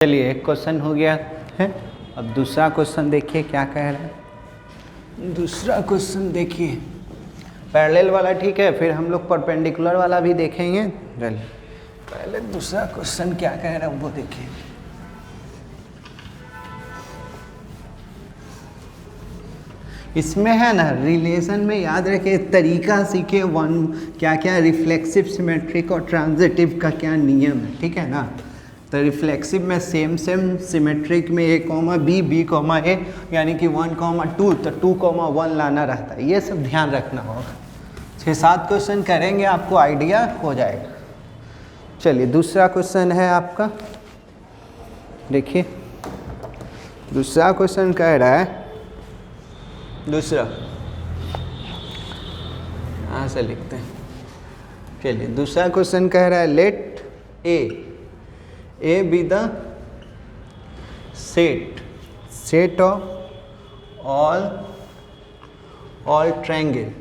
चलिए एक क्वेश्चन हो गया है। अब दूसरा क्वेश्चन देखिए क्या कह रहा है। दूसरा क्वेश्चन देखिए, पैरेलल वाला ठीक है, फिर हम लोग परपेंडिकुलर वाला भी देखेंगे। चलिए पहले दूसरा क्वेश्चन क्या कह रहा है वो देखिए। इसमें है ना रिलेशन में याद रखिए, तरीका सीखे वन क्या क्या रिफ्लेक्सिव सिमेट्रिक और ट्रांजिटिव का क्या नियम है, ठीक है ना। तो रिफ्लेक्सिव में सेम सिमेट्रिक में a, b, b, a यानी कि 1, 2 तो 2, 1 लाना रहता है। ये सब ध्यान रखना होगा। 6-7 क्वेश्चन करेंगे, आपको आइडिया हो जाएगा। चलिए दूसरा क्वेश्चन है आपका, देखिए दूसरा क्वेश्चन कह रहा है, दूसरा यहाँ से लिखते हैं। चलिए दूसरा क्वेश्चन कह रहा है late A be the set of all triangle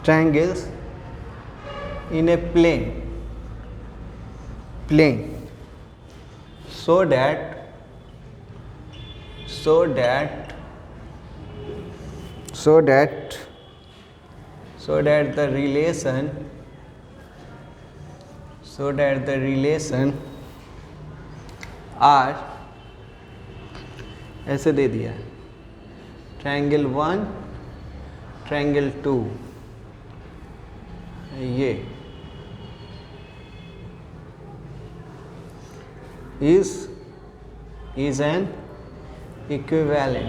triangles in a plane so that the relation are ऐसे दे दिया, ट्रायंगल 1 ट्रायंगल 2 ये is an equivalence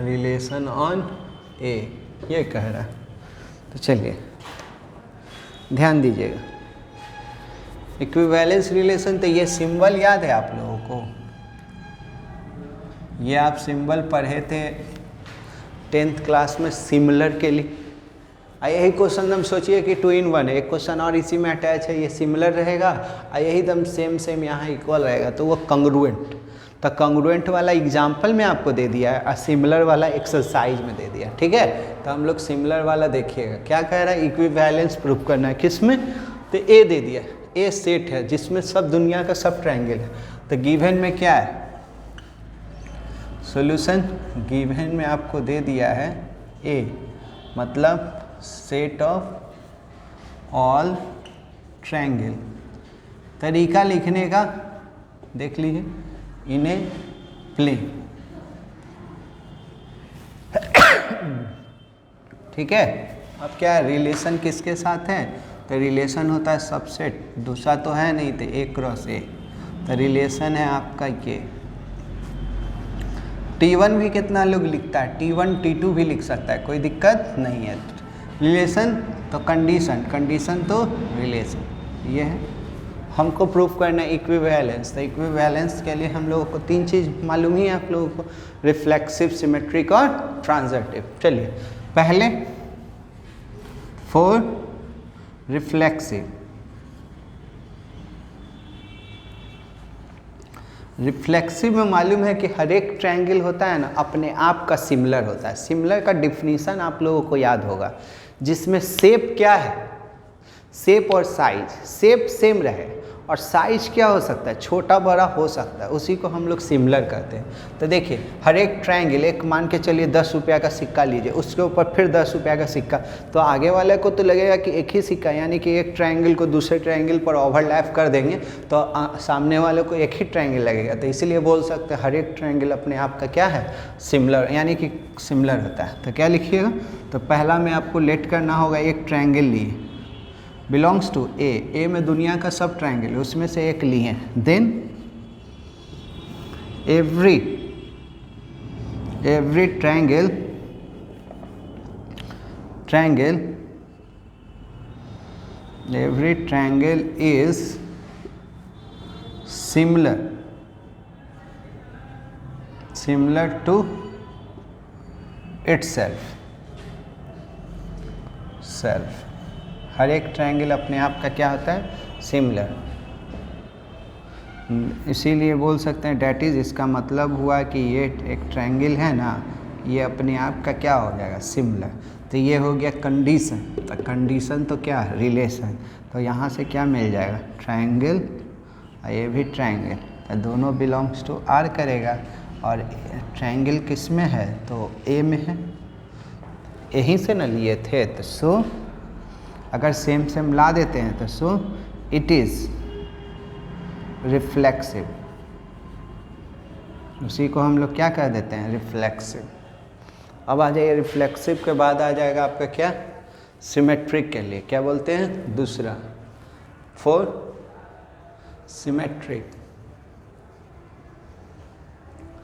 relation on A, ये कह रहा है। तो चलिए ध्यान दीजिएगा, इक्विवेलेंस रिलेशन। तो ये सिंबल याद है आप लोगों को, ये आप सिंबल पढ़े थे 10th क्लास में सिमिलर के लिए। यही क्वेश्चन हम सोचिए कि 2 in 1 है, एक क्वेश्चन और इसी में अटैच है, ये सिमिलर रहेगा और यही दम सेम यहाँ इक्वल रहेगा, तो वो कंग्रुएंट। तो कंग्रुएंट वाला एग्जाम्पल में आपको दे दिया है और सिमिलर वाला एक्सरसाइज में दे दिया, ठीक है। तो हम लोग सिमिलर वाला देखिएगा क्या कह रहा है, इक्विवेलेंस प्रूफ करना है किस में। तो ए दे दिया, ए सेट है जिसमें सब दुनिया का सब ट्रायंगल है। तो गिवन में क्या है सॉल्यूशन, गिवन में आपको दे दिया है ए मतलब सेट ऑफ ऑल ट्रायंगल। तरीका लिखने का देख लीजिए, इन ए प्लेन, ठीक है। अब क्या है, रिलेशन किसके साथ है, तो रिलेशन होता है सबसेट, दूसरा तो है नहीं, तो A क्रॉस A। तो रिलेशन है आपका ये T1 भी कितना लोग लिखता है, T1 T2 भी लिख सकता है, कोई दिक्कत नहीं है। रिलेशन तो कंडीशन तो रिलेशन, ये है। हमको प्रूफ करना है इक्विवेलेंस। तो इक्विवेलेंस के लिए हम लोगों को 3 चीज़ मालूम ही है आप लोगों को, रिफ्लेक्सिव, सिमेट्रिक और ट्रांजिटिव। चलिए पहले फॉर रिफ्लेक्सिव में मालूम है कि हर एक ट्रायंगल होता है ना अपने आप का सिमिलर होता है। सिमिलर का डिफिनीशन आप लोगों को याद होगा, जिसमें शेप क्या है, शेप और साइज, शेप सेम रहे और साइज क्या हो सकता है, छोटा बड़ा हो सकता है, उसी को हम लोग सिमिलर कहते हैं। तो देखिए हर एक ट्रायंगल, एक मान के चलिए 10 रुपया का सिक्का लीजिए, उसके ऊपर फिर 10 रुपया का सिक्का, तो आगे वाले को तो लगेगा कि एक ही सिक्का, यानी कि एक ट्रायंगल को दूसरे ट्रायंगल पर ओवरलैप कर देंगे तो सामने वाले को एक ही ट्रायंगल लगेगा। तो इसीलिए बोल सकते हैं हर एक ट्रायंगल अपने आप का क्या है, सिमिलर, यानी कि सिमिलर होता है। तो क्या लिखिएगा, तो पहला में आपको लेट करना होगा, एक ट्रायंगल लिए बिलोंग्स टू ए में दुनिया का सब ट्रायंगल, उसमें से एक लिए, then every triangle is similar to itself। Self. हर एक ट्रायंगल अपने आप का क्या होता है, सिमिलर। इसीलिए बोल सकते हैं डैट इज़, इसका मतलब हुआ कि ये एक ट्रायंगल है ना, ये अपने आप का क्या हो जाएगा, सिमिलर। तो ये हो गया कंडीशन। तो कंडीशन तो क्या है, रिलेशन। तो यहाँ से क्या मिल जाएगा, ट्रायंगल और ये भी ट्रायंगल, तो दोनों बिलोंग्स टू आर करेगा। और ट्रायंगल किस में है, तो ए में है, यहीं से न लिए थे। तो सो अगर सेम सेम ला देते हैं तो सो इट इज़ रिफ्लेक्सिव। उसी को हम लोग क्या कह देते हैं, रिफ्लेक्सिव। अब आ जाइए रिफ्लेक्सिव के बाद आ जाएगा आपका क्या, सिमेट्रिक के लिए क्या बोलते हैं, दूसरा फोर सिमेट्रिक।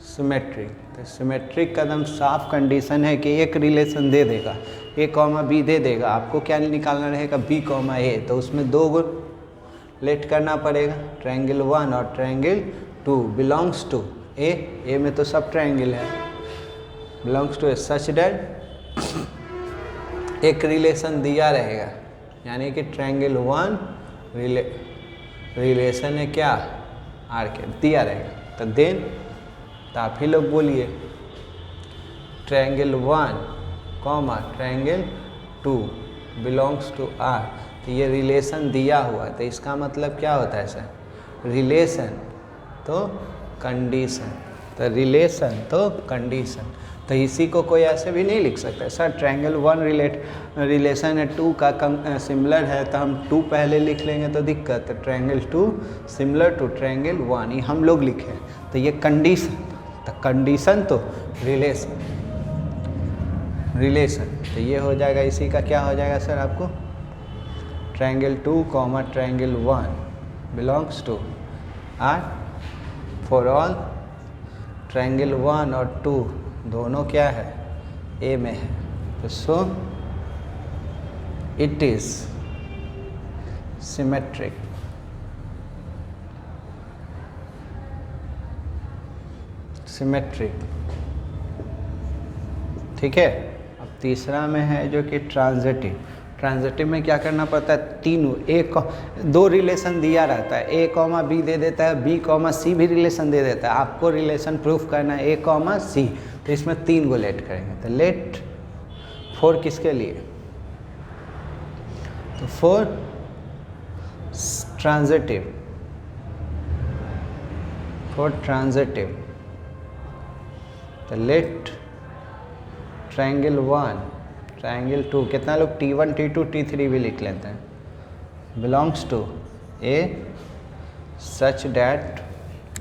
सिमेट्रिक, तो सिमेट्रिक का एकदम साफ कंडीशन है कि एक रिलेशन दे देगा, ए कॉमा बी दे देगा, आपको क्या निकालना रहेगा, बी कॉमा ए। तो उसमें दो गुण लेट करना पड़ेगा, ट्रायंगल 1 और ट्रायंगल 2 बिलोंग्स टू ए में तो सब ट्रायंगल है, belongs to a such that एक रिलेशन दिया रहेगा, यानी कि ट्रायंगल 1 रिलेशन है क्या, आर के दिया रहेगा। तो देन, तो आप ही लोग बोलिए triangle 1 comma triangle 2 belongs to R. तो ये रिलेशन दिया हुआ है, तो इसका मतलब क्या होता है सर, रिलेशन तो कंडीशन। तो रिलेशन तो कंडीशन। तो इसी को कोई ऐसे भी नहीं लिख सकता सर ट्रायंगल 1 रिलेशन है 2 का सिमिलर है, तो हम 2 पहले लिख लेंगे तो दिक्कत है, ट्रायंगल 2 सिमिलर टू ट्रायंगल 1, ये हम लोग लिखें। तो ये कंडीशन, तो कंडीशन तो रिलेशन, तो ये हो जाएगा, इसी का क्या हो जाएगा सर आपको, triangle 2 comma triangle 1 belongs to R for all triangle 1 और 2 दोनों क्या है, ए में है। तो so it is symmetric. Symmetric, ठीक है। अब तीसरा में है जो कि ट्रांजिटिव। ट्रांजिटिव में क्या करना पड़ता है, तीनों एक दो रिलेशन दिया रहता है, ए कॉमा बी दे देता है, बी कॉमा सी भी रिलेशन दे देता है, आपको रिलेशन प्रूफ करना है ए कॉमा सी। तो इसमें 3 को लेट करेंगे। तो लेट 4 किसके लिए, तो 4 ट्रांजिटिव, 4 ट्रांजिटिव। तो लेट ट्रायंगल 1 ट्रायंगल 2, कितना लोग T1 T2 T3 भी लिख लेते हैं, belongs to a such that,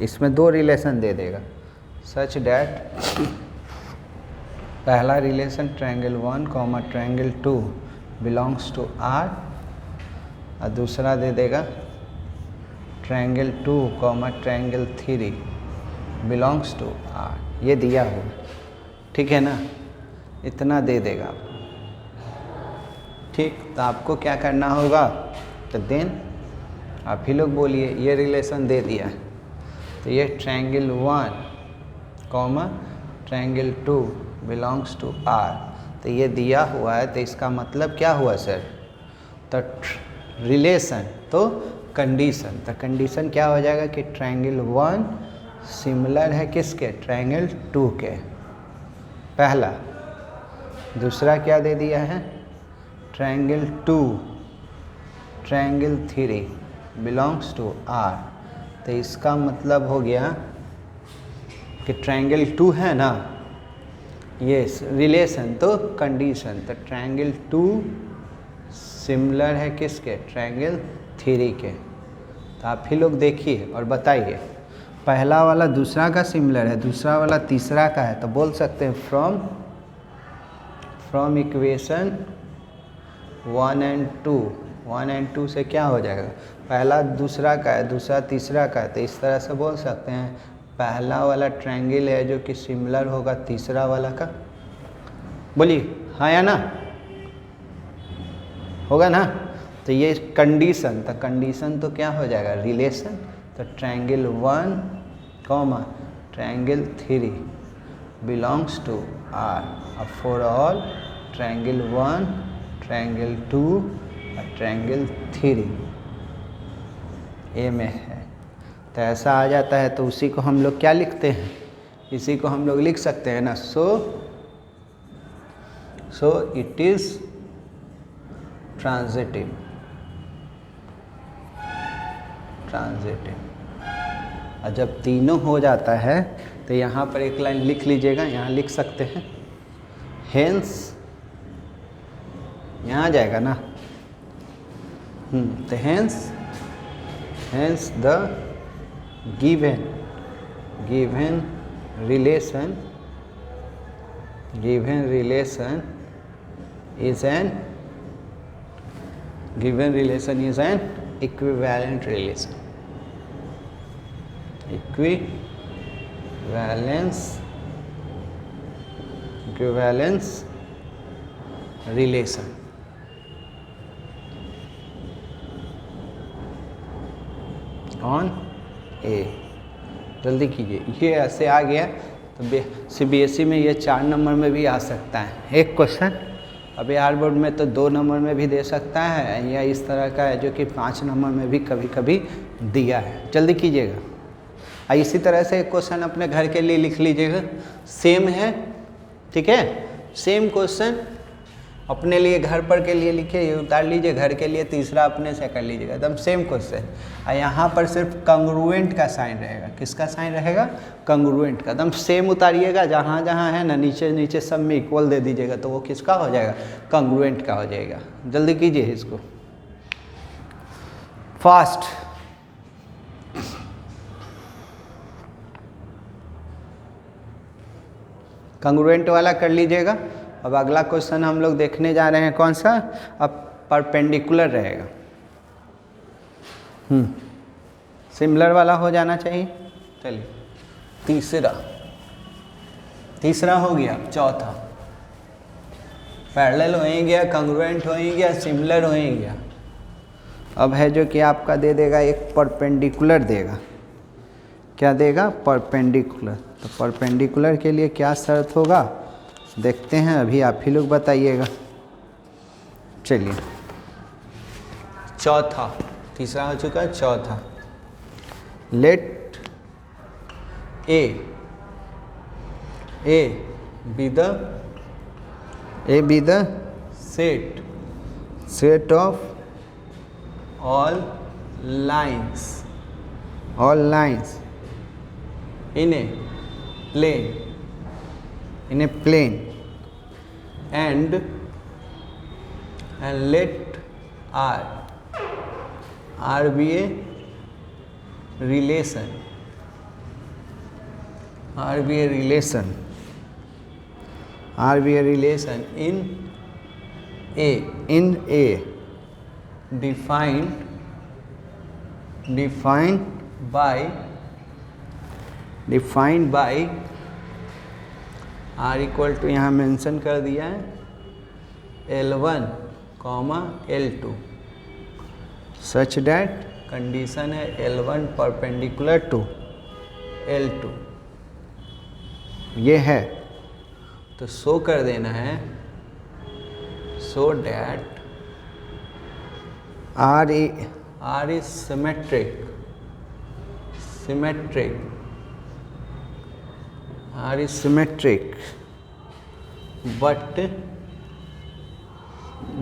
इसमें 2 रिलेशन दे देगा, सच डैट पहला relation triangle 1 comma triangle 2 belongs to R, और दूसरा दे देगा triangle 2 comma triangle 3 belongs to R. ये दिया हो, ठीक है ना, इतना दे देगा आपको, ठीक। तो आपको क्या करना होगा, तो देन आप ही लोग बोलिए, ये रिलेशन दे दिया है, तो ये triangle 1 comma triangle 2 belongs to R, तो ये दिया हुआ है। तो इसका मतलब क्या हुआ सर, तो रिलेशन तो कंडीशन। तो कंडीशन क्या हो जाएगा कि ट्रायंगल 1 सिमिलर है किसके, ट्रायंगल 2 के, पहला। दूसरा क्या दे दिया है, triangle 2 triangle 3 belongs to R. तो इसका मतलब हो गया कि ट्रायंगल 2 है ना, ये रिलेशन तो कंडीशन। तो ट्रायंगल 2 सिमिलर है किसके, ट्रायंगल 3 के। तो आप ही लोग देखिए और बताइए, पहला वाला दूसरा का सिमिलर है, दूसरा वाला तीसरा का है, तो बोल सकते हैं फ्रॉम इक्वेशन 1 and 2, 1 and 2 से क्या हो जाएगा, पहला दूसरा का है, दूसरा तीसरा का है। तो इस तरह से बोल सकते हैं पहला वाला ट्रायंगल है जो कि सिमिलर होगा तीसरा वाला का, बोलिए हाँ या ना, होगा ना। तो ये कंडीशन, तो कंडीशन तो क्या हो जाएगा, रिलेशन। तो triangle 1 comma triangle 3 belongs to R, for all triangle 1 triangle 2 और ट्रायंगल 3 ए में है। तो ऐसा आ जाता है तो उसी को हम लोग क्या लिखते हैं, इसी को हम लोग लिख सकते हैं ना। So it is transitive. और जब तीनों हो जाता है तो यहाँ पर एक लाइन लिख लीजिएगा, यहाँ लिख सकते हैं हेंस, यहाँ आ जाएगा ना। तो hence the given relation is an equivalent relation। equivalence relation। On A, जल्दी कीजिए। ये ऐसे आ गया तो CBSE में ये 4 नंबर में भी आ सकता है एक क्वेश्चन। अब AR बोर्ड में तो 2 नंबर में भी दे सकता है, या इस तरह का है जो कि 5 नंबर में भी कभी कभी दिया है। जल्दी कीजिएगा। इसी तरह से एक क्वेश्चन अपने घर के लिए लिख लीजिएगा, सेम है, ठीक है। सेम क्वेश्चन अपने लिए घर पर के लिए लिखिए, ये उतार लीजिए, घर के लिए तीसरा अपने से कर लीजिएगा, एकदम सेम क्वेश्चन। और यहाँ पर सिर्फ कंग्रुएंट का साइन रहेगा। किसका साइन रहेगा? कंग्रुएंट का। एकदम सेम उतारिएगा, जहाँ जहाँ है ना नीचे नीचे सब में इक्वल दे दीजिएगा, तो वो किसका हो जाएगा? कंग्रुएंट का हो जाएगा। जल्दी कीजिए इसको फास्ट। कंग्रुएंट वाला कर लीजिएगा। अब अगला क्वेश्चन हम लोग देखने जा रहे हैं, कौन सा? अब परपेंडिकुलर रहेगा। सिमिलर वाला हो जाना चाहिए। चलिए तीसरा हो गया। चौथा पैरेलल हो ही गया, कंग्रुएंट हो ही गया, सिमिलर हो ही गया। अब है जो कि आपका दे देगा एक परपेंडिकुलर देगा। क्या देगा? परपेंडिकुलर। तो परपेंडिकुलर के लिए क्या शर्त होगा देखते हैं, अभी आप ही लोग बताइएगा। चलिए चौथा, तीसरा हो चुका है, चौथा। Let A be the set of all lines in a plane and let R be a relation in a defined by R equal to, यहाँ मेंशन कर दिया है L1, L2, such that condition है L1 परपेंडिकुलर टू L2, ये है। तो show कर देना है, सो that R is symmetric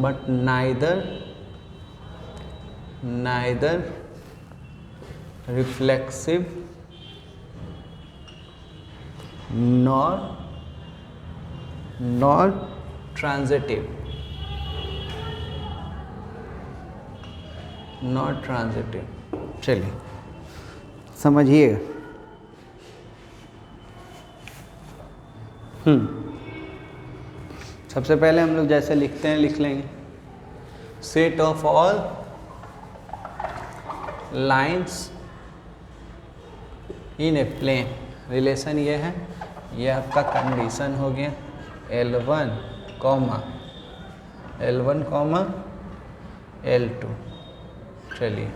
but neither reflexive nor transitive। चलिए समझिए। सबसे पहले हम लोग जैसे लिखते हैं लिख लेंगे, set of all lines in a plane. Relation ये है, ये आपका कंडीशन हो गया L1, L2। चलिए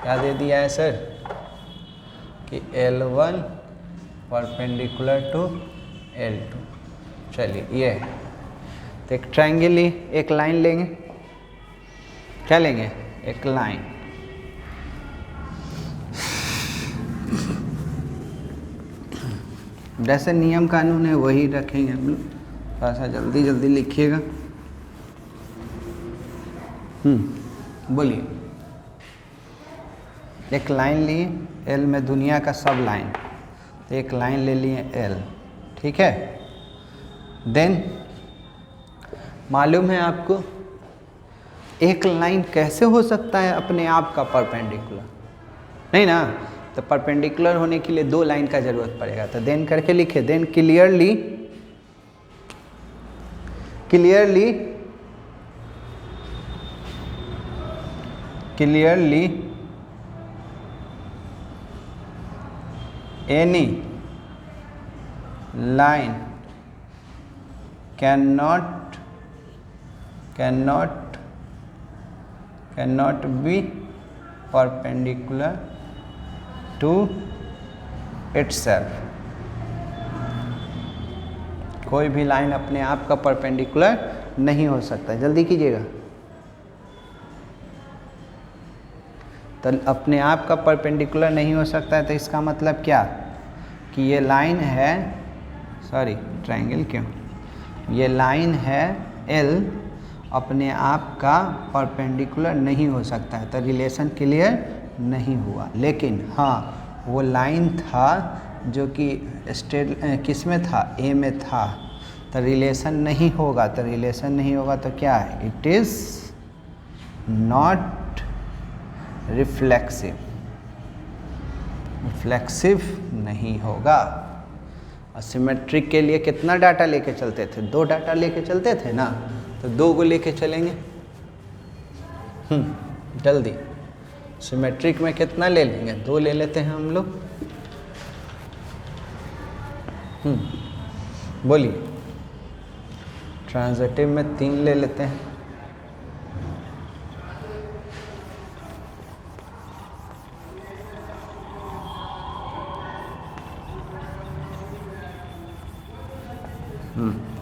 क्या दे दिया है सर कि L1 परपेंडिकुलर टू L2। चलिए ये तो एक ट्रायंगल ली, एक लाइन लेंगे, क्या लेंगे, एक लाइन। जैसे नियम कानून है वही रखेंगे हम लोग, थोड़ा सा जल्दी जल्दी लिखिएगा। बोलिए। एक लाइन लिए, एल में दुनिया का सब लाइन, तो एक लाइन ले लिए एल, ठीक है। देन मालूम है आपको एक लाइन कैसे हो सकता है अपने आप का परपेंडिकुलर, नहीं ना, तो परपेंडिकुलर होने के लिए दो लाइन का जरूरत पड़ेगा। तो देन करके लिखे, then clearly any line cannot be perpendicular to itself। कोई भी लाइन अपने आप का परपेंडिकुलर नहीं हो सकता। जल्दी कीजिएगा। तो अपने आप का परपेंडिकुलर नहीं हो सकता है, तो इसका मतलब क्या कि ये लाइन है, सॉरी ट्रायंगल क्यों, ये लाइन है एल अपने आप का परपेंडिकुलर नहीं हो सकता है, तो रिलेशन क्लियर नहीं हुआ। लेकिन हाँ वो लाइन था जो कि स्टेट किस में था, ए में था, तो रिलेशन नहीं होगा। तो रिलेशन नहीं होगा तो क्या है, इट इज़ नॉट रिफ्लेक्सिव नहीं होगा। और सिमेट्रिक के लिए कितना डाटा लेके चलते थे, दो डाटा लेके चलते थे ना, तो दो को लेके चलेंगे। जल्दी, सिमेट्रिक में कितना ले लेंगे, दो ले लेते हैं हम लोग। बोलिए। ट्रांजिटिव में 3 ले लेते हैं।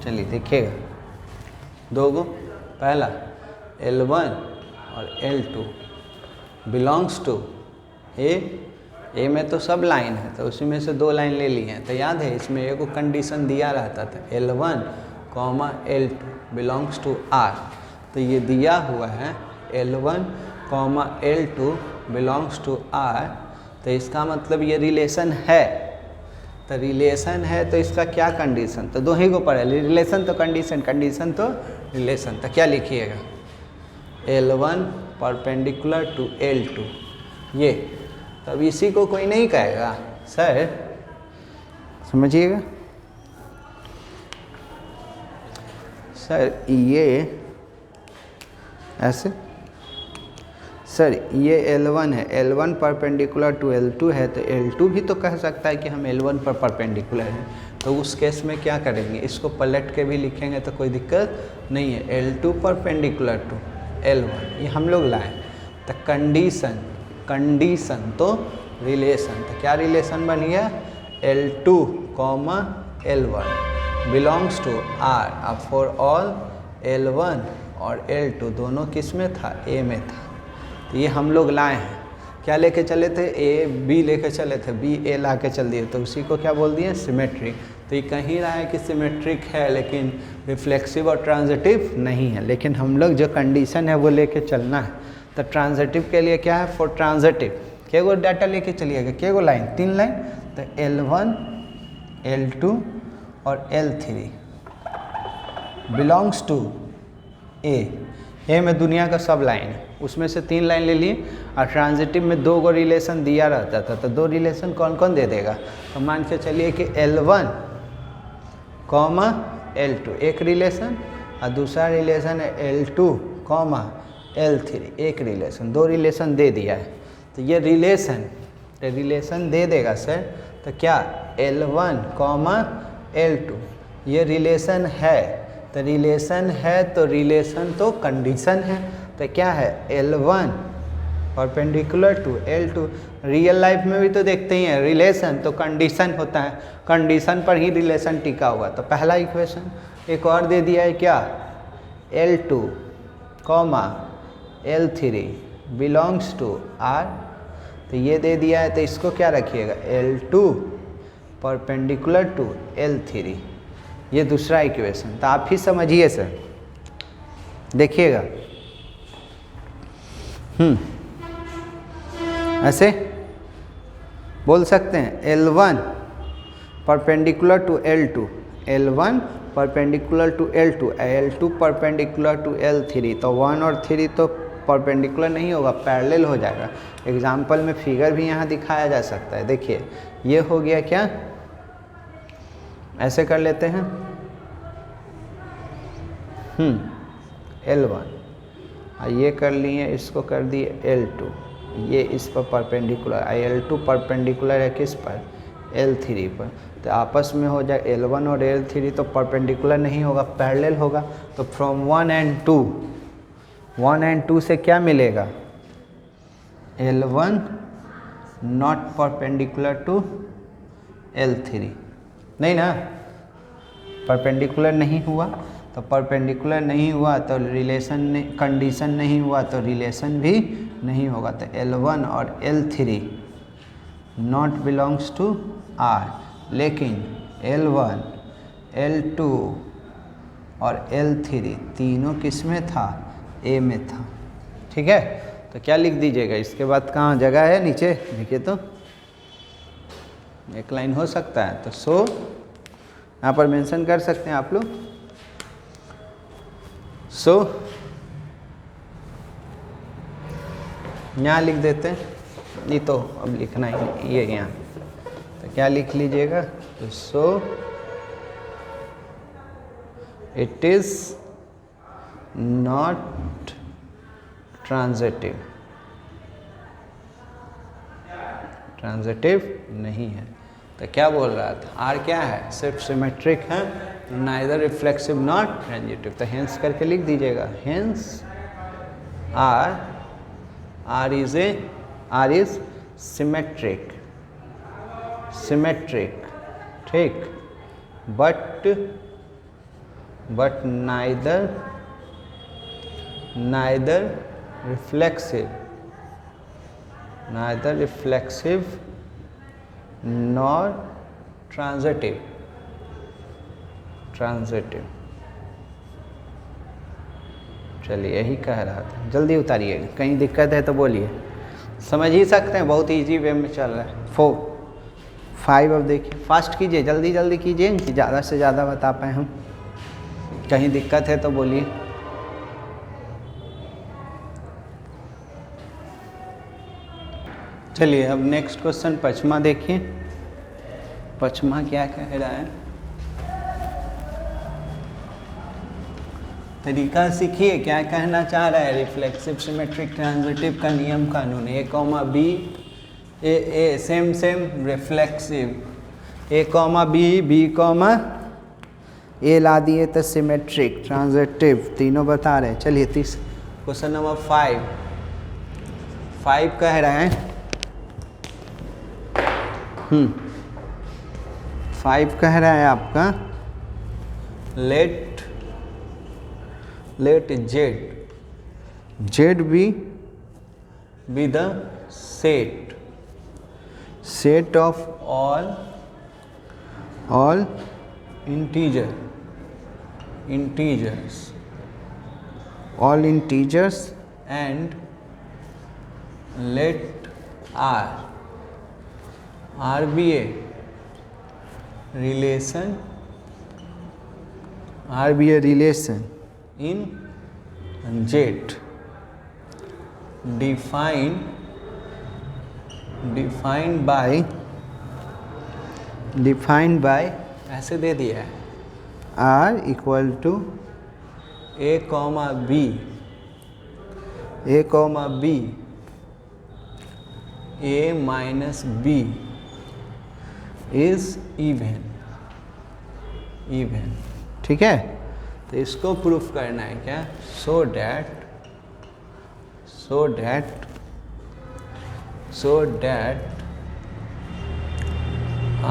चलिए देखिएगा, दो गो, पहला L1 और L2 बिलोंग्स टू ए में तो सब लाइन है, तो उसी में से दो लाइन ले ली हैं। तो याद है इसमें एक कंडीशन दिया रहता था, L1, L2 belongs to R। तो ये दिया हुआ है L1, L2 belongs to R, तो इसका मतलब ये रिलेशन है। तो रिलेशन है तो इसका क्या कंडीशन, तो दो ही को पढ़े, रिलेशन तो कंडीशन, कंडीशन तो रिलेशन। तो क्या लिखिएगा, L1 परपेंडिकुलर टू L2, ये तब इसी को कोई नहीं कहेगा सर, समझिएगा सर, ये ऐसे सर, ये L1 है, L1 परपेंडिकुलर टू L2 है, तो L2 भी तो कह सकता है कि हम L1 पर परपेंडिकुलर हैं। तो उस केस में क्या करेंगे, इसको पलट के भी लिखेंगे तो कोई दिक्कत नहीं है। L2 परपेंडिकुलर टू L1 ये हम लोग लाएँ, तो कंडीशन तो रिलेशन, तो क्या रिलेशन बन गया, L2, L1 belongs to R। अब फॉर ऑल L1 और L2 दोनों किस में था, A में था। तो ये हम लोग लाए हैं, क्या लेके चले थे, ए बी लेके चले थे, बी ए ला के चल दिए, तो उसी को क्या बोल दिए, सिमेट्रिक। तो ये कहीं रहा है कि सिमेट्रिक है लेकिन रिफ्लेक्सिव और ट्रांजिटिव नहीं है, लेकिन हम लोग जो कंडीशन है वो लेके चलना है। तो ट्रांजिटिव के लिए क्या है, फॉर ट्रांजिटिव के गो डाटा लेके चलिएगा, के गो लाइन, 3 लाइन, तो L1, L2 और L3 बिलोंग्स टू ए में दुनिया का सब लाइन है, उसमें से 3 लाइन ले लिए। और ट्रांजिटिव में 2 गो रिलेशन दिया रहता था, तो 2 रिलेशन कौन कौन दे देगा, तो मान के चलिए कि L1, L2 एक रिलेशन, और दूसरा रिलेशन है L2, L3 एक रिलेशन, 2 रिलेशन दे दिया है। तो ये रिलेशन दे देगा सर, तो क्या L1, L2 ये रिलेशन है, तो रिलेशन है तो रिलेशन तो कंडीशन है। तो क्या है, L1 perpendicular to L2। Real life में भी तो देखते ही हैं, रिलेशन तो कंडीशन होता है, कंडीशन पर ही रिलेशन टिका हुआ। तो पहला इक्वेशन एक और दे दिया है क्या, L2 comma L3 belongs to R। तो ये दे दिया है, तो इसको क्या रखिएगा, L2 परपेंडिकुलर टू L3। ये दूसरा इक्वेशन। तो आप ही समझिए सर, देखिएगा। ऐसे बोल सकते हैं L1 perpendicular to L2, L1 perpendicular to L2, L2 perpendicular to L3। तो 1 और 3 तो परपेंडिकुलर नहीं होगा, पैरेलल हो जाएगा। एग्जाम्पल में फिगर भी यहाँ दिखाया जा सकता है। देखिए ये हो गया क्या, ऐसे कर लेते हैं L1, ये कर लिए, इसको कर दिए L2, ये इस पर परपेंडिकुलर, L2 परपेंडिकुलर है किस पर, L3 पर। तो आपस में हो जाए L1 और L3 तो परपेंडिकुलर नहीं होगा, पैरेलल होगा। तो फ्रॉम 1 and 2 से क्या मिलेगा, L1 not perpendicular to L3, नहीं ना, परपेंडिकुलर नहीं हुआ। तो परपेंडिकुलर नहीं हुआ तो रिलेशन, कंडीशन नहीं हुआ तो रिलेशन भी नहीं होगा। तो L1 और L3 not belongs to R, लेकिन L1, L2 और L3 तीनों किस में था, A में था। ठीक है, तो क्या लिख दीजिएगा इसके बाद, कहाँ जगह है नीचे, देखिए तो एक लाइन हो सकता है। तो सो यहाँ पर मेंशन कर सकते हैं आप लोग। सो यहाँ लिख देते हैं, ये तो अब लिखना ही नहीं, ये यहाँ तो क्या लिख लीजिएगा, तो so it is not transitive, transitive नहीं है। तो क्या बोल रहा था, आर क्या है, सिर्फ सिमेट्रिक है, नाइदर रिफ्लेक्सिव नॉट ट्रांजिटिव। तो हेंस करके लिख दीजिएगा, hence R is symmetric, symmetric, ठीक, but neither reflexive, nor transitive, चलिए यही कह रहा था। जल्दी उतारिएगा, कहीं दिक्कत है तो बोलिए, समझ ही सकते हैं, बहुत इजी वे में चल रहा है। 4, 5 अब देखिए, फास्ट कीजिए, जल्दी जल्दी कीजिए कि ज़्यादा से ज़्यादा बता पाए हम। कहीं दिक्कत है तो बोलिए। चलिए अब नेक्स्ट क्वेश्चन पचमा देखिए, पचमा क्या कह रहा है, तरीका सीखिए क्या कहना चाह रहा है। रिफ्लेक्सिव सिमेट्रिक ट्रांजिटिव का नियम कानून, A, B, A same reflexive, A, B, A ला दिए तो सिमेट्रिक ट्रांजिटिव, तीनों बता रहे हैं। चलिए क्वेश्चन नंबर 5 कह रहे हैं, 5 कह रहा है आपका, late Z be the set of all integers and let R be a relation in Z defined by ऐसे दे दिया है, R equal to A, B, A minus B is even, ठीक है। तो इसको प्रूफ करना है क्या, so that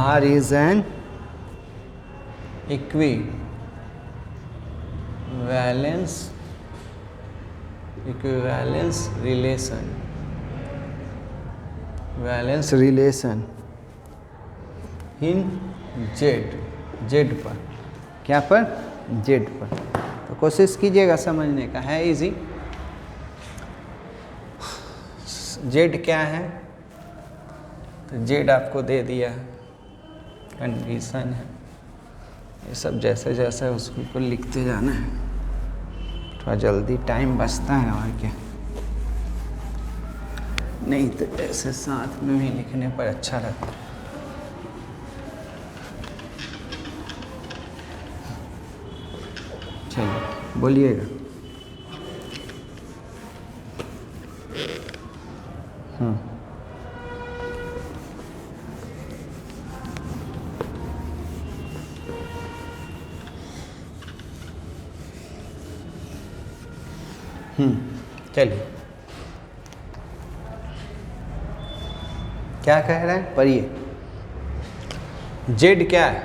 R is an valence equivalence relation, valence relation in Z, Z पर, क्या पर, जेड पर। तो कोशिश कीजिएगा समझने का, है इजी। जेड क्या है, तो जेड आपको दे दिया, कंडीशन है, ये सब जैसे जैसे उसको लिखते जाना है, थोड़ा जल्दी टाइम बचता है और क्या, नहीं तो ऐसे साथ में भी लिखने पर अच्छा लगता है। चलिए बोलिएगा। चलिए क्या कह रहे हैं, पढ़िए। जेड क्या है,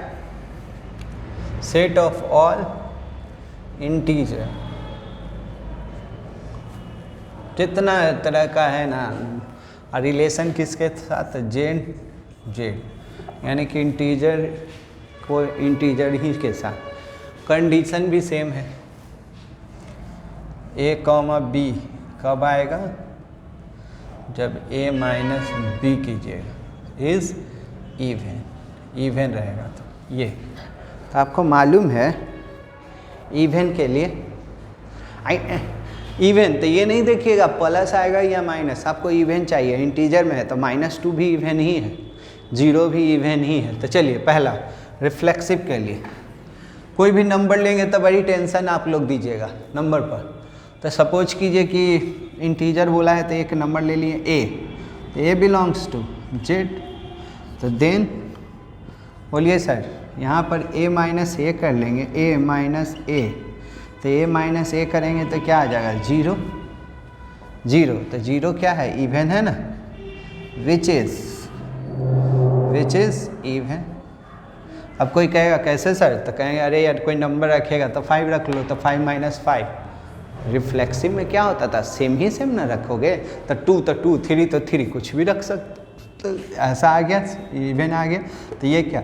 सेट ऑफ ऑल इंटीजर, जितना तरह का है ना, रिलेशन किसके साथ, जेड, जेड यानी कि इंटीजर को इंटीजर ही के साथ। कंडीशन भी सेम है, ए कॉमा बी कब आएगा, जब ए माइनस बी कीजिएगा इज इवन, इवन रहेगा। तो ये तो आपको मालूम है इवन के लिए इवन, तो ये नहीं देखिएगा प्लस आएगा या माइनस, आपको इवन चाहिए। इंटीजर में है तो -2 भी इवन ही है, 0 भी इवन ही है। तो चलिए पहला रिफ्लेक्सिव के लिए कोई भी नंबर लेंगे तो बड़ी टेंशन आप लोग दीजिएगा नंबर पर। तो सपोज कीजिए कि इंटीजर बोला है तो एक नंबर ले लिए ए, तो ए बिलोंग्स टू जेड, तो देन बोलिए सर यहाँ पर a माइनस ए कर लेंगे, a माइनस ए, तो a माइनस ए करेंगे तो क्या आ जाएगा, 0 0। तो 0 क्या है, इवन है ना, विच इज इवन। अब कोई कहेगा कैसे सर, तो कहेंगे अरे यार कोई नंबर रखेगा तो 5 रख लो, तो 5 माइनस 5। रिफ्लेक्सिव में क्या होता था, सेम ही सेम ना रखोगे, तो 2 तो 2, 3 तो 3, कुछ भी रख सकते, तो ऐसा आ गया, इवन आ गया। तो ये क्या,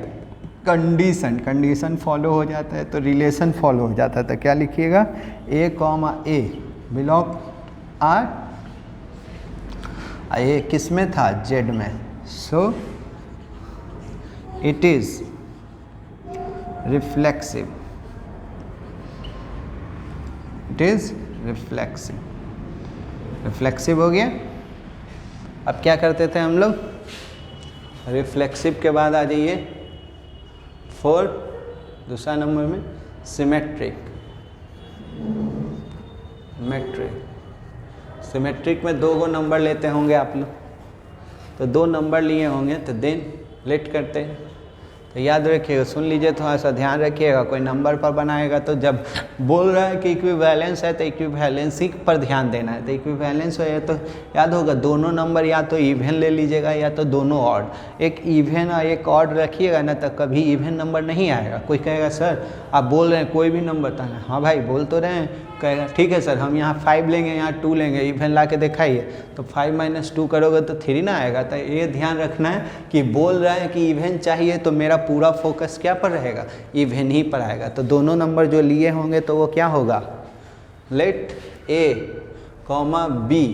कंडीशन फॉलो हो जाता है तो रिलेशन फॉलो हो जाता है। तो क्या लिखिएगा, ए कॉमा ए बिलोंग आर, ये किस में था, जेड में, so it is reflexive, it is reflexive, reflexive हो गया। अब क्या करते थे हम लोग, रिफ्लेक्सिव के बाद आ जाइए 4 दूसरा नंबर में सिमेट्रिक, सिमेट्रिक में 2 नंबर लेते होंगे आप लोग, तो 2 नंबर लिए होंगे, तो देन लेट करते हैं। तो याद रखिएगा, सुन लीजिए, थोड़ा सा ध्यान रखिएगा, कोई नंबर पर बनाएगा तो जब बोल रहा है कि इक्विवेलेंस है तो इक्विवेलेंसी पर ध्यान देना है। तो इक्विवेलेंस है तो याद होगा दोनों नंबर या तो इवन ले लीजिएगा या तो दोनों ऑड, एक इवन और एक ऑड रखिएगा ना, तो कभी इवन नंबर नहीं आएगा। कोई कहेगा सर आप बोल रहे हैं कोई भी नंबर था, हाँ भाई बोल तो रहे हैं, कहेगा ठीक है सर हम यहाँ 5 लेंगे यहाँ 2 लेंगे, इवन ला के दिखाइए, तो 5 माइनस 2 करोगे तो 3 ना आएगा। तो ये ध्यान रखना है कि बोल रहा है कि इवन चाहिए तो मेरा पूरा फोकस क्या पर रहेगा, इवन ही पर आएगा। तो दोनों नंबर जो लिए होंगे तो वो क्या होगा, let A comma B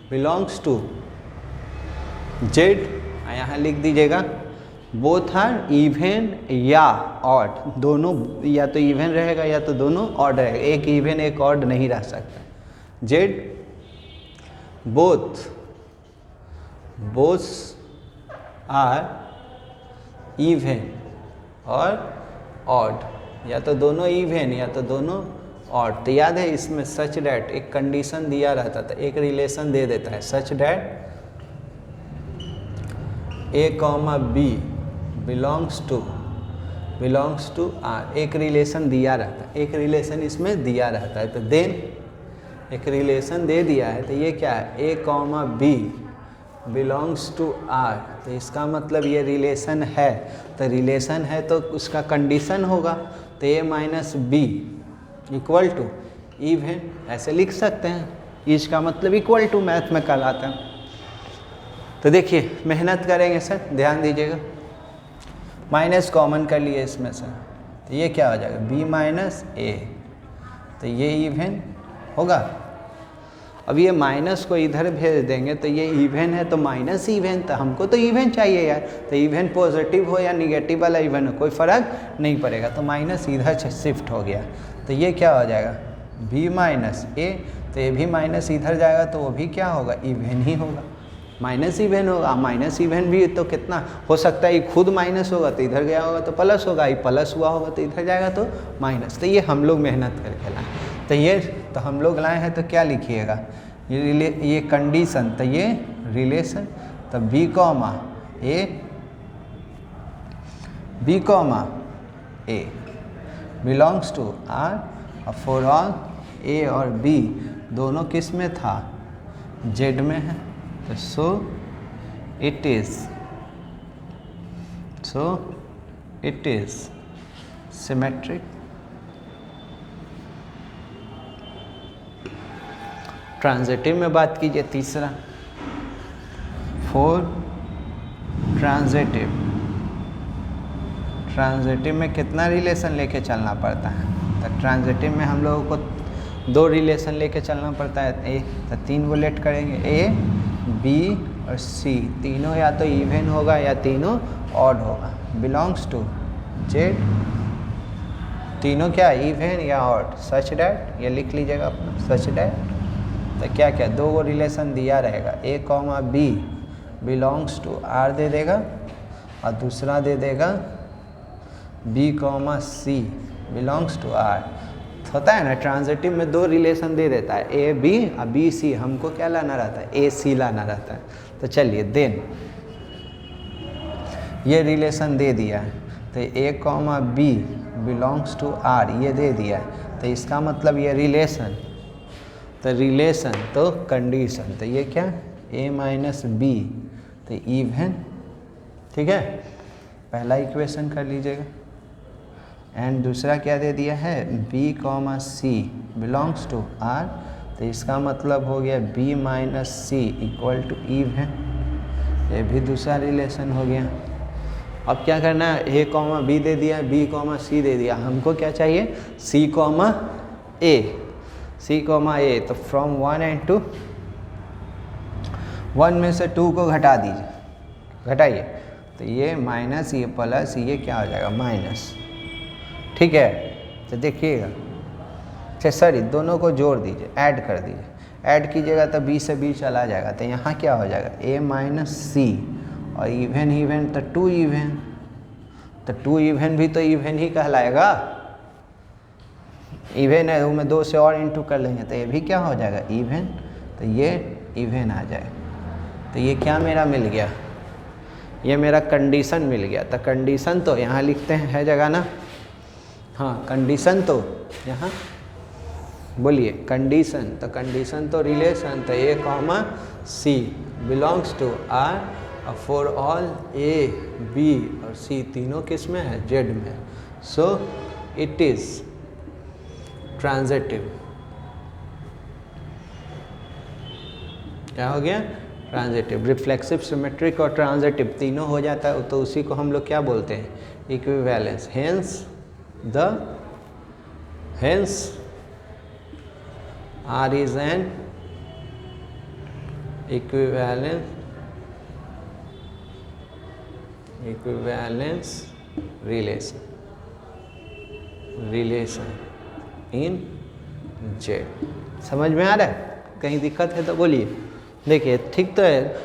belongs to Z, यहाँ लिख दीजिएगा बोथ आर इवन या ऑड, दोनों या तो इवन रहेगा या तो दोनों ऑड रहेगा, एक इवन एक ऑड नहीं रह सकता। जेड बोथ आर इवन और ऑड, या तो दोनों इवन या तो दोनों ऑड। तो याद है इसमें सच डैट एक कंडीशन दिया रहता था, एक रिलेशन दे देता है, such that A comma B belongs to R, एक रिलेशन दिया रहता है, एक रिलेशन इसमें दिया रहता है। तो देन एक रिलेशन दे दिया है तो ये क्या है, A comma B belongs to R, तो इसका मतलब ये रिलेशन है, तो रिलेशन है तो उसका कंडीशन होगा, तो A minus B equal to even, ऐसे लिख सकते हैं। इज का मतलब इक्वल टू मैथ में कहलाता है। तो देखिए मेहनत करेंगे सर, ध्यान दीजिएगा। माइनस कॉमन कर लिए इसमें से, तो ये क्या हो जाएगा b माइनस ए, तो ये इवन होगा। अब ये माइनस को इधर भेज देंगे तो ये इवन है तो माइनस इवन, तो हमको तो इवन चाहिए यार। तो इवन पॉजिटिव हो या निगेटिव वाला इवन हो कोई फ़र्क नहीं पड़ेगा। तो माइनस इधर शिफ्ट हो गया, तो ये क्या हो जाएगा b माइनस ए, तो ये भी माइनस इधर जाएगा तो वो भी क्या होगा इवन ही होगा, माइनस इवन होगा। माइनस इवन भी तो कितना हो सकता है, ये खुद माइनस होगा तो इधर गया होगा तो प्लस होगा, ये प्लस हुआ होगा तो इधर जाएगा तो माइनस। तो ये हम लोग मेहनत करके लाए, तो ये तो हम लोग लाए हैं। तो क्या लिखिएगा ये कंडीशन, तो ये रिलेशन, तो b comma A belongs to R, और फॉर ऑल a और b दोनों किस में था z में है। तो so it is symmetric. Transitive में बात कीजिए तीसरा, फोर ट्रांजिटिव में कितना रिलेशन लेके चलना पड़ता है। तो ट्रांजिटिव में हम लोगों को 2 रिलेशन लेके चलना पड़ता है। तो 3 बुलेट करेंगे, ए बी और सी, तीनों या तो इवन होगा या तीनों ऑड होगा। बिलोंग्स टू जेड, तीनों क्या इवन या ऑड, सच डैट, ये लिख लीजिएगा अपना, सच डैट। तो क्या क्या 2 रिलेशन दिया रहेगा, A comma B belongs to R दे देगा, और दूसरा दे देगा B comma C belongs to R. होता है ना ट्रांजिटिव में 2 रिलेशन दे देता है, ए बी और बी सी, हमको क्या लाना रहता है ए सी लाना रहता है। तो चलिए देन ये रिलेशन दे दिया है, तो A comma B belongs to R ये दे दिया है। तो इसका मतलब ये रिलेशन, तो रिलेशन तो कंडीशन, तो ये क्या a माइनस बी तो इवन, ठीक है। पहला इक्वेशन कर लीजिएगा। एंड दूसरा क्या दे दिया है b comma C belongs to r, तो इसका मतलब हो गया b minus C equal to even, ये भी दूसरा रिलेशन हो गया। अब क्या करना है, a कॉमा बी दे दिया, b कॉमा सी दे दिया, हमको क्या चाहिए c comma a, c comma A. तो फ्रॉम 1 एंड 2, 1 में से 2 को घटा दीजिए, घटाइए, तो ये माइनस ये प्लस ये क्या हो जाएगा माइनस, ठीक है। तो देखिएगा, अच्छा सॉरी दोनों को जोड़ दीजिए, ऐड कर दीजिए, ऐड कीजिएगा तो b से b चला जाएगा, तो यहाँ क्या हो जाएगा a माइनस सी, और इवन तो 2 इवन, तो 2 इवन भी तो इवन ही कहलाएगा, इवन है उसमें 2 से और इंटू कर लेंगे तो ये भी क्या हो जाएगा इवन, तो ये इवन आ जाए। तो ये क्या मेरा मिल गया, ये मेरा कंडीशन मिल गया। तो कंडीशन तो यहाँ लिखते हैं, है जगह ना, हाँ कंडीशन तो यहाँ बोलिए कंडीशन, तो कंडीशन तो रिलेशन, तो A comma C belongs to R, और फॉर ऑल ए बी और सी तीनों किस में है जेड में। So it is transitive. क्या हो गया ट्रांजिटिव। रिफ्लेक्सिव, सिमेट्रिक और ट्रांजिटिव तीनों हो जाता है तो उसी को हम लोग क्या बोलते हैं equivalence. Hence R is an equivalence relation in Z। समझ में आ रहा है, कहीं दिक्कत है तो बोलिए। देखिए ठीक तो है,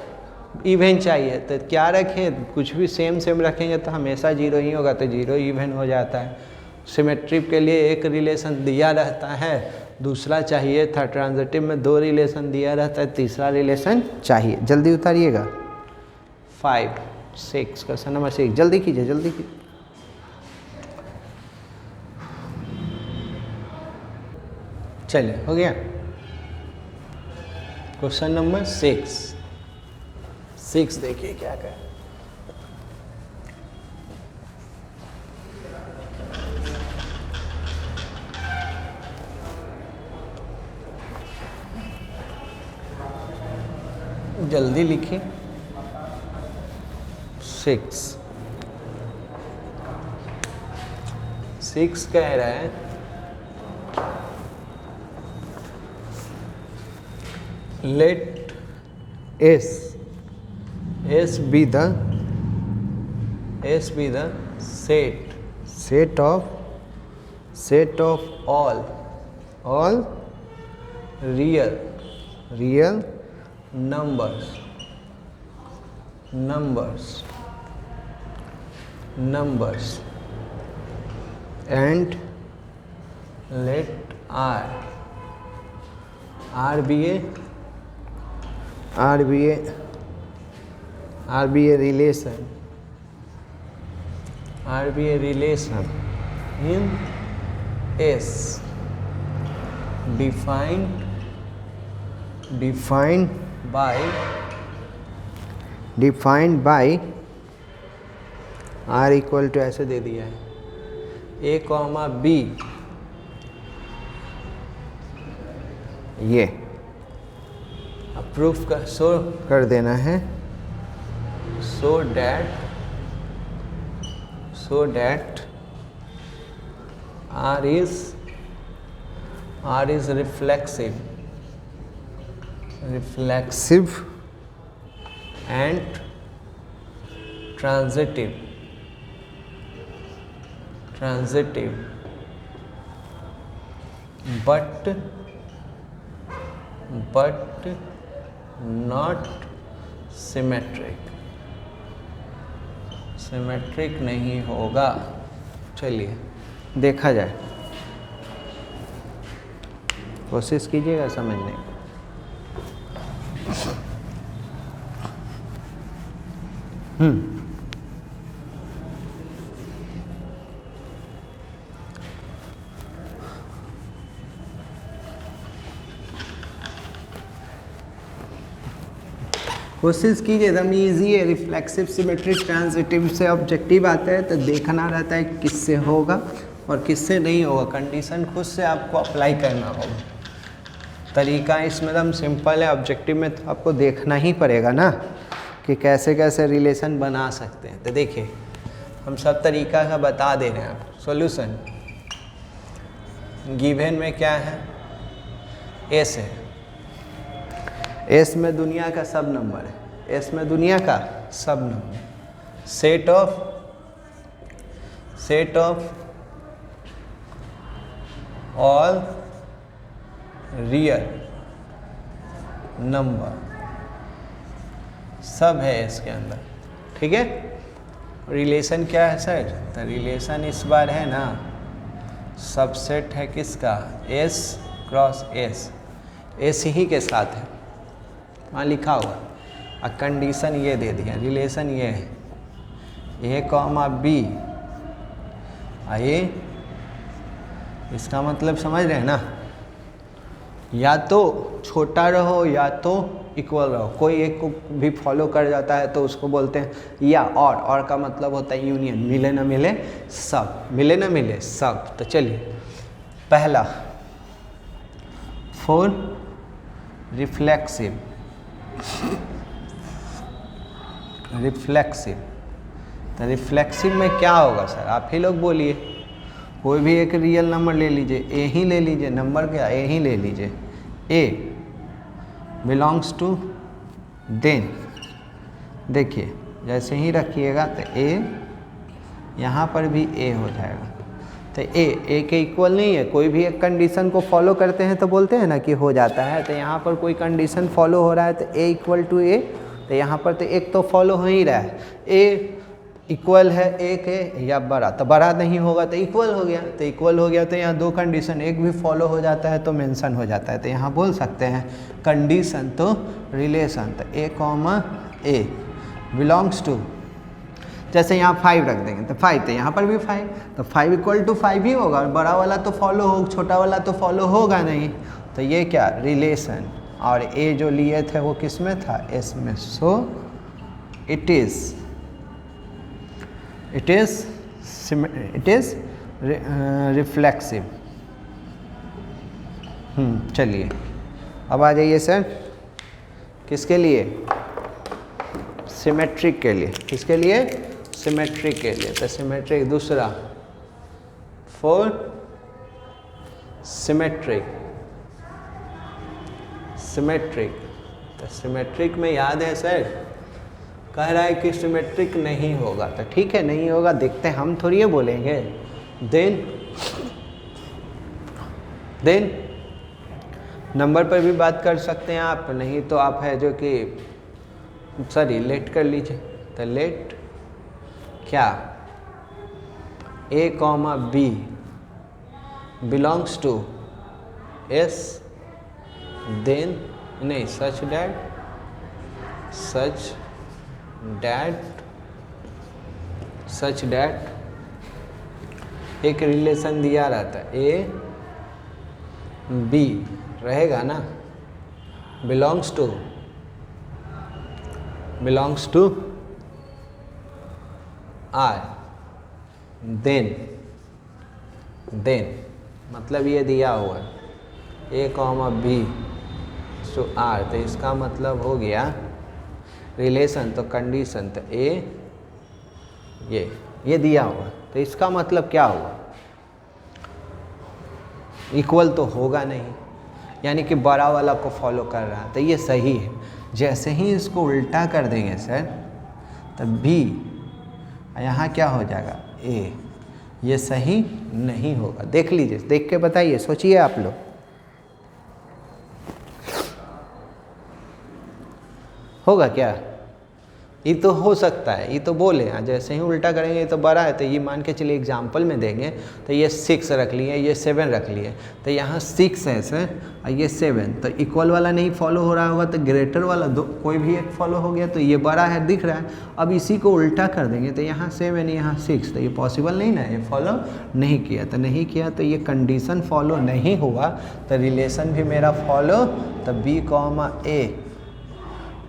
इवन चाहिए तो क्या रखें, कुछ भी सेम रखेंगे तो हमेशा 0 ही होगा, तो 0 इवन हो जाता है। सिमेट्रिक के लिए एक रिलेशन दिया रहता है, दूसरा चाहिए था। ट्रांजिटिव में 2 रिलेशन दिया रहता है, तीसरा रिलेशन चाहिए। जल्दी उतारिएगा 5 6 क्वेश्चन नंबर 6, जल्दी कीजिए जल्दी कीजिए। चलिए हो गया क्वेश्चन नंबर 6 देखिए क्या कहे। जल्दी लिखिए। 6 कह रहा है let S be the set of all real numbers and let R be a relation in S defined by R equal to ऐसे दे दिया है A, B, ये प्रूफ का शो कर देना है so that R is reflexive and transitive but not symmetric नहीं होगा। चलिए देखा जाए, कोशिश कीजिएगा समझने की। कोशिश कीजिए, एकदम ईजी है। रिफ्लेक्सिव, सिमेट्रिक, ट्रांजिटिव से ऑब्जेक्टिव आता है तो देखना रहता है किससे होगा और किससे नहीं होगा। कंडीशन खुद से आपको अप्लाई करना होगा। तरीका इसमें एकदम सिंपल है। ऑब्जेक्टिव में तो आपको देखना ही पड़ेगा ना कि कैसे कैसे रिलेशन बना सकते हैं। तो देखिए हम सब तरीका का बता दे रहे हैं आपको। सॉल्यूशन गिवन में क्या है, एस है। एस में दुनिया का सब नंबर है, एस में दुनिया का सब number. Set of all real number सब है इसके अंदर, ठीक है। रिलेशन क्या है सर? तो रिलेशन इस बार है ना, सबसेट है किसका, एस क्रॉस एस, एस ही के साथ है, वहाँ लिखा हुआ। और कंडीशन ये दे दिया, रिलेशन ये है ए कॉमा बी। ये इसका मतलब समझ रहे हैं ना, या तो छोटा रहो या तो इक्वल रहो। कोई एक को भी फॉलो कर जाता है तो उसको बोलते हैं या और का मतलब होता है यूनियन, मिले ना मिले सब, मिले ना मिले सब। तो चलिए पहला फॉर रिफ्लेक्सिव तो रिफ्लेक्सिव में क्या होगा सर, आप ही लोग बोलिए। कोई भी एक रियल नंबर ले लीजिए, ए ही ले लीजिए, नंबर क्या ए ही ले लीजिए। ए बिलोंग्स टू देन, देखिए जैसे ही रखिएगा तो ए यहाँ पर भी ए हो जाएगा। तो ए के इक्वल नहीं है। कोई भी एक कंडीशन को फॉलो करते हैं तो बोलते हैं ना कि हो जाता है। तो यहाँ पर कोई कंडीशन फॉलो हो रहा है तो ए इक्वल टू ए, तो यहाँ पर तो एक तो फॉलो हो ही रहा है। ए इक्वल है ए के या बड़ा, तो बड़ा नहीं होगा तो इक्वल हो गया। तो इक्वल हो गया तो यहाँ दो कंडीशन, एक भी फॉलो हो जाता है तो मेंशन हो जाता है। तो यहाँ बोल सकते हैं कंडीशन तो रिलेशन। तो A comma A belongs to, जैसे यहाँ 5 रख देंगे तो 5, तो यहाँ पर भी 5, तो 5 इक्वल टू 5 ही होगा। और बड़ा वाला तो फॉलो हो, छोटा वाला तो फॉलो होगा नहीं। तो ये क्या रिलेशन, और ए जो लिए थे वो किस में था, एस में। So it is reflexive. चलिए अब आ जाइए सर किसके लिए? सिमेट्रिक के लिए। किसके लिए? सिमेट्रिक के लिए। तो सिमेट्रिक दूसरा, फॉर सिमेट्रिक। सिमेट्रिक, तो सिमेट्रिक में याद है सर, कह रहा है कि सिमेट्रिक नहीं होगा, तो ठीक है नहीं होगा, देखते हैं, हम थोड़ी ये बोलेंगे। देन नंबर पर भी बात कर सकते हैं आप, नहीं तो आप है जो कि सॉरी लेट कर लीजिए। तो लेट क्या? A, B belongs to S, then नहीं such that एक रिलेशन दिया रहता है A B रहेगा ना, belongs to R, then मतलब ये दिया हुआ है A, B to R, तो इसका मतलब हो गया रिलेशन, तो कंडीशन, तो A ये दिया हुआ, तो इसका मतलब क्या हुआ? इक्वल तो होगा नहीं, यानी कि बड़ा वाला को फॉलो कर रहा है, तो ये सही है। जैसे ही इसको उल्टा कर देंगे सर, तो B यहाँ क्या हो जाएगा? A, ये सही नहीं होगा। देख लीजिए, देख के बताइए, सोचिए आप लोग। होगा क्या? ये तो हो सकता है, ये तो बोले जैसे ही उल्टा करेंगे ये तो बड़ा है, तो ये मान के चलिए एग्जाम्पल में देंगे, तो ये 6 रख लिए, ये 7 रख लिए, तो यहाँ 6 है सर और ये 7, तो इक्वल वाला नहीं फॉलो हो रहा होगा, तो ग्रेटर वाला कोई भी एक फॉलो हो गया, तो ये बड़ा है दिख रहा है। अब इसी को उल्टा कर देंगे, तो यहाँ 7 यहाँ 6, तो ये पॉसिबल नहीं ना, ये फॉलो नहीं किया, तो नहीं किया, तो ये कंडीशन फॉलो नहीं हुआ, तो रिलेशन भी मेरा फॉलो, तो B, A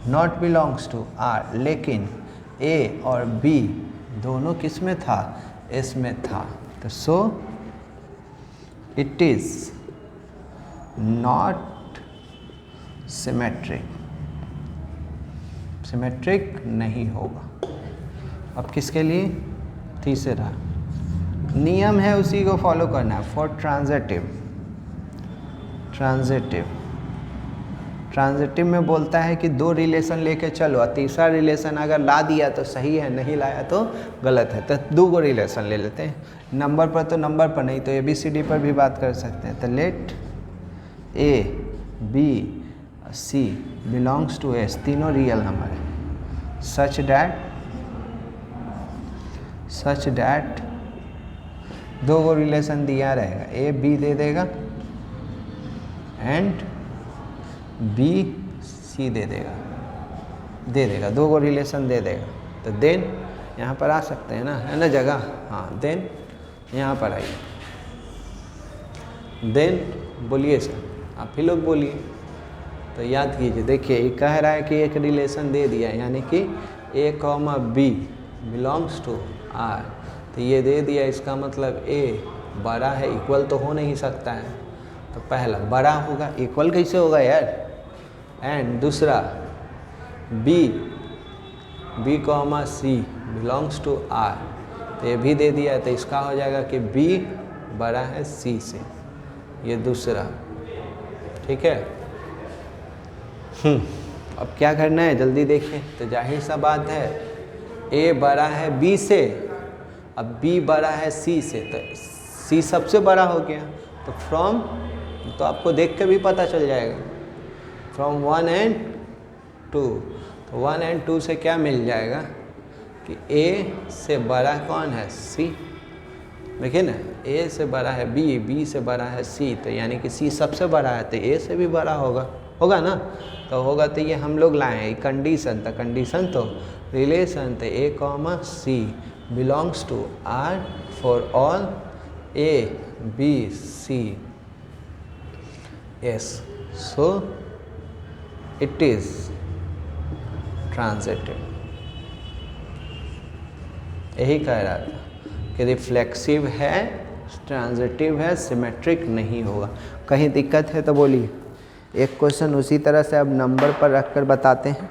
not belongs to R, लेकिन A और B दोनों किस में था? S में था, तो so it is not symmetric, symmetric नहीं होगा। अब किसके लिए? तीसरा नियम है, उसी को फॉलो करना है, फॉर ट्रांजिटिव में बोलता है कि 2 रिलेशन लेके चलो, और तीसरा रिलेशन अगर ला दिया तो सही है, नहीं लाया तो गलत है। तो 2 रिलेशन ले लेते हैं, नंबर पर तो नंबर पर, नहीं तो ABCD पर भी बात कर सकते हैं। तो let A, B, C belongs to S, तीनों रियल नंबर है, सच डैट 2 रिलेशन दिया रहेगा, A, B दे देगा एंड B, C दे देगा 2 रिलेशन दे देगा। तो देन यहाँ पर आ सकते हैं ना, है ना जगह? हाँ, देन यहाँ पर आइए, देन बोलिए सर, आप ही लोग बोलिए। तो याद कीजिए, देखिए ये कह रहा है कि एक रिलेशन दे दिया, यानी कि A, B belongs to R, तो ये दे दिया, इसका मतलब A बड़ा है, इक्वल तो हो नहीं सकता है, तो पहला बड़ा होगा, इक्वल कैसे होगा यार? एंड दूसरा B, C belongs to R, तो ये भी दे दिया है, तो इसका हो जाएगा कि B बड़ा है C से, ये दूसरा, ठीक है। अब क्या करना है जल्दी देखिए, तो जाहिर सा बात है A बड़ा है B से, अब B बड़ा है C से, तो C सबसे बड़ा हो गया, तो फ्रॉम, तो आपको देख के भी पता चल जाएगा, फ्रॉम 1 and 2, तो 1 and 2 से क्या मिल जाएगा कि A से बड़ा कौन है? C, देखिए ना, A से बड़ा है B, B से बड़ा है C, तो यानी कि C सबसे बड़ा है, तो A से भी बड़ा होगा ना, तो होगा, तो ये हम लोग लाए हैं कंडीशन, तो कंडीशन तो रिलेशन, तो A, C belongs to R for all A, B, C, S, so it is transitive. यही कह रहा था कि रिफ्लेक्सिव है, ट्रांजिटिव है, सिमेट्रिक नहीं होगा। कहीं दिक्कत है तो बोलिए, एक क्वेश्चन उसी तरह से अब नंबर पर रखकर बताते हैं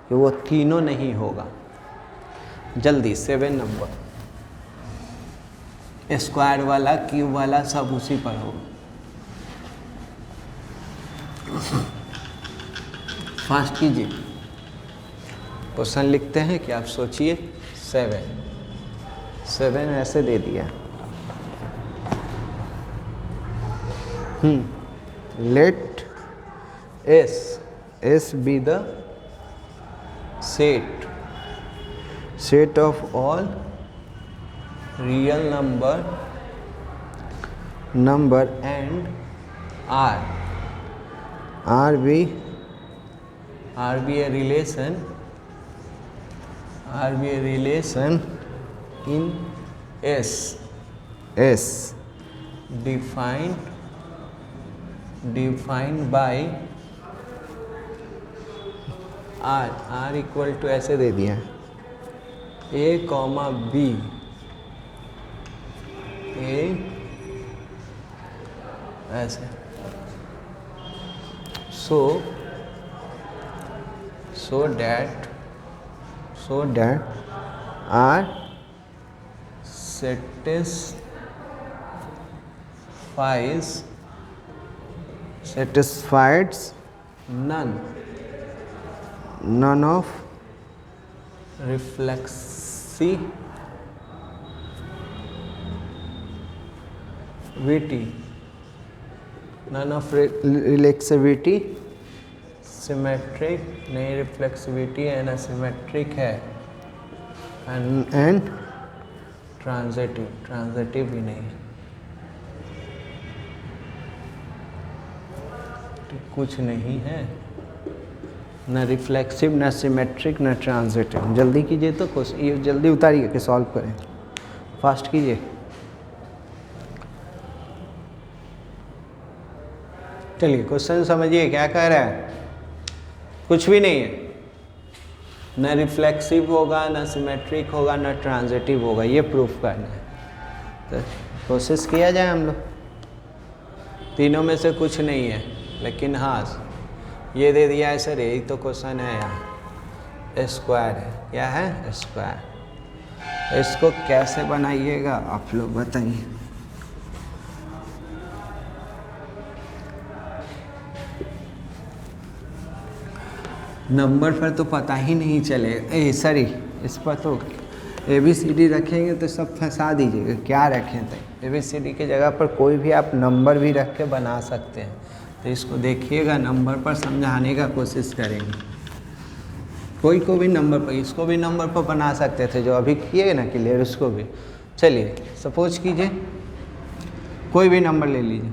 कि वो तीनों नहीं होगा। जल्दी 7 नंबर, स्क्वायर वाला, क्यूब वाला, सब उसी पर होगा। फास्ट कीजिए, क्वेश्चन लिखते हैं कि आप सोचिए। 7 ऐसे दे दिया। Let S be the set of all real number and R be a relation in S defined by R equal to ऐसे दे दिया A, B, A ऐसे। so that R satisfies none of reflexivity, symmetric नहीं, reflexivity and asymmetric है, and transitive भी नहीं, तो कुछ नहीं है, न रिफ्लेक्सिव, न सिमेट्रिक, न ट्रांजिटिव। जल्दी कीजिए तो ये जल्दी उतारिए कि सॉल्व करें। फास्ट कीजिए। चलिए क्वेश्चन समझिए क्या कह रहा है। कुछ भी नहीं है, न रिफ्लेक्सिव होगा, न सिमेट्रिक होगा, न ट्रांजिटिव होगा, ये प्रूफ करना है। तो कोशिश किया जाए हम लोग। तीनों में से कुछ नहीं है, लेकिन हाँ ये दे दिया है सर, यही तो क्वेश्चन है यहाँ। स्क्वायर है, क्या है? स्क्वायर। इसको कैसे बनाइएगा आप लोग बताइए। नंबर पर तो पता ही नहीं चलेगा। सॉरी, इस पर तो ABCD रखेंगे तो सब फंसा दीजिएगा। क्या रखें तो ABCD की जगह पर कोई भी आप नंबर भी रख के बना सकते हैं। तो इसको देखिएगा, नंबर पर समझाने का कोशिश करेंगे। कोई को भी नंबर पर, इसको भी नंबर पर बना सकते थे जो अभी किए ना क्लियर, उसको भी। चलिए सपोज कीजिए कोई भी नंबर ले लीजिए।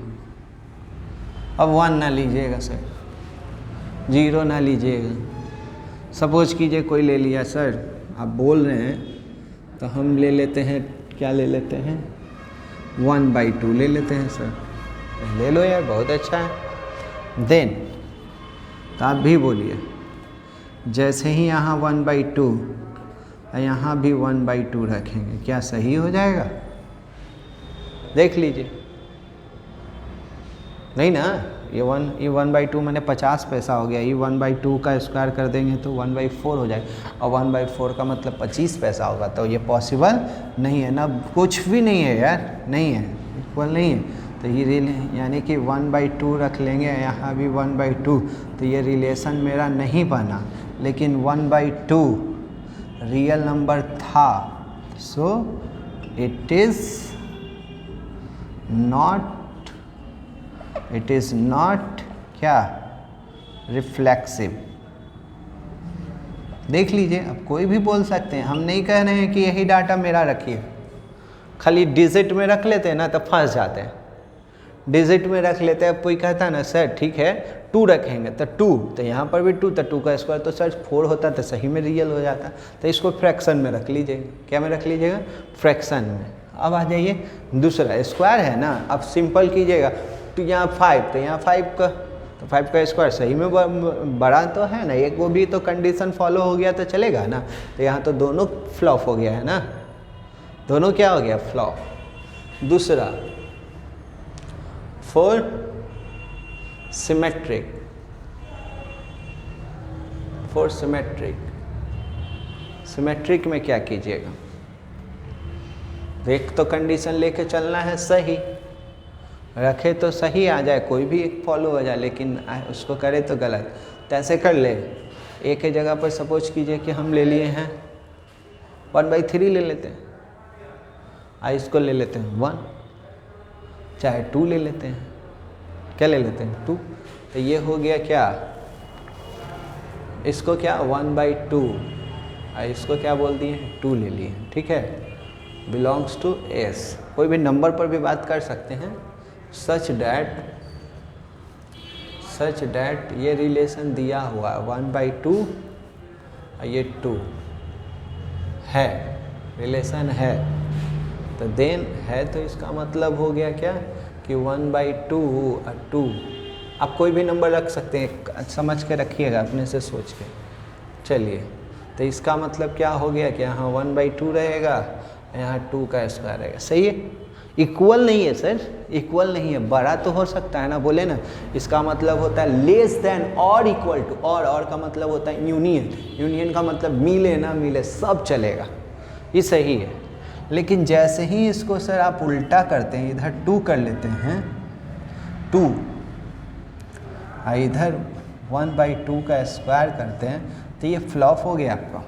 अब 1 ना लीजिएगा सर, 0 ना लीजिएगा। सपोज कीजिए कोई ले लिया सर, आप बोल रहे हैं तो हम ले लेते हैं, क्या ले लेते हैं? 1/2 ले लेते हैं सर। ले लो यार, बहुत अच्छा है। देन तो आप भी बोलिए, जैसे ही यहाँ 1/2 यहाँ भी 1/2 रखेंगे, क्या सही हो जाएगा? देख लीजिए। नहीं ना, ये 1/2 मैंने 50 पैसा हो गया। ये 1/2 का स्क्वायर कर देंगे तो 1/4 हो जाएगा, और 1/4 का मतलब 25 पैसा होगा। तो ये पॉसिबल नहीं है ना, कुछ भी नहीं है यार, नहीं है, इक्वल नहीं है। तो ये यानी कि 1/2 रख लेंगे, यहाँ भी 1/2, तो ये रिलेशन मेरा नहीं बना। लेकिन 1/2 रियल नंबर था, सो इट इज़ नॉट क्या? रिफ्लेक्सिव। देख लीजिए, अब कोई भी बोल सकते हैं, हम नहीं कह रहे हैं कि यही डाटा मेरा रखिए। खाली डिजिट में रख लेते हैं ना तो फंस जाते हैं। डिजिट में रख लेते हैं, कोई कहता है ना सर ठीक है 2 रखेंगे तो 2, तो यहाँ पर भी 2, तो 2 का स्क्वायर तो सर 4 होता तो सही में रियल हो जाता। तो इसको फ्रैक्शन में रख लीजिएगा। क्या में रख लीजिएगा? फ्रैक्शन में। अब आ जाइए दूसरा, स्क्वायर है ना, अब सिंपल कीजिएगा। तो यहाँ 5, तो यहाँ 5 का, तो 5 का स्क्वायर सही में बड़ा तो है ना, एक वो भी तो कंडीशन फॉलो हो गया तो चलेगा ना। तो यहाँ तो दोनों फ्लॉप हो गया है ना, दोनों क्या हो गया? फ्लॉप। दूसरा 4 सिमेट्रिक, फॉर सिमेट्रिक, सिमेट्रिक में क्या कीजिएगा, एक तो कंडीशन लेके चलना है सही, रखे तो सही आ जाए, कोई भी एक फॉलो हो जाए, लेकिन उसको करे तो गलत। तो ऐसे कर ले, एक ही जगह पर सपोज कीजिए कि हम ले लिए हैं 1/3 ले लेते हैं, इसको ले लेते हैं 1, चाहे 2 ले लेते हैं, क्या ले लेते हैं 2। तो ये हो गया क्या, इसको क्या 1/2, इसको क्या बोल दिए 2 ले लिए, ठीक है। बिलोंग्स टू एस, कोई भी नंबर पर भी बात कर सकते हैं, सच डैट ये रिलेशन दिया हुआ है 1/2 और ये 2 है, रिलेशन है, तो देन है, तो इसका मतलब हो गया क्या कि 1/2 और 2, आप कोई भी नंबर रख सकते हैं, समझ के रखिएगा अपने से सोच के। चलिए, तो इसका मतलब क्या हो गया कि यहाँ 1/2 रहेगा, यहाँ 2 का स्क्वायर रहेगा, सही है। इक्वल नहीं है सर, इक्वल नहीं है, बड़ा तो हो सकता है ना, बोले ना, इसका मतलब होता है लेस देन और इक्वल टू, और का मतलब होता है यूनियन, यूनियन का मतलब मिले ना मिले सब चलेगा, ये सही है। लेकिन जैसे ही इसको सर आप उल्टा करते हैं, इधर 2 कर लेते हैं 2, इधर 1/2 का स्क्वायर करते हैं, तो ये फ्लॉप हो गया आपका,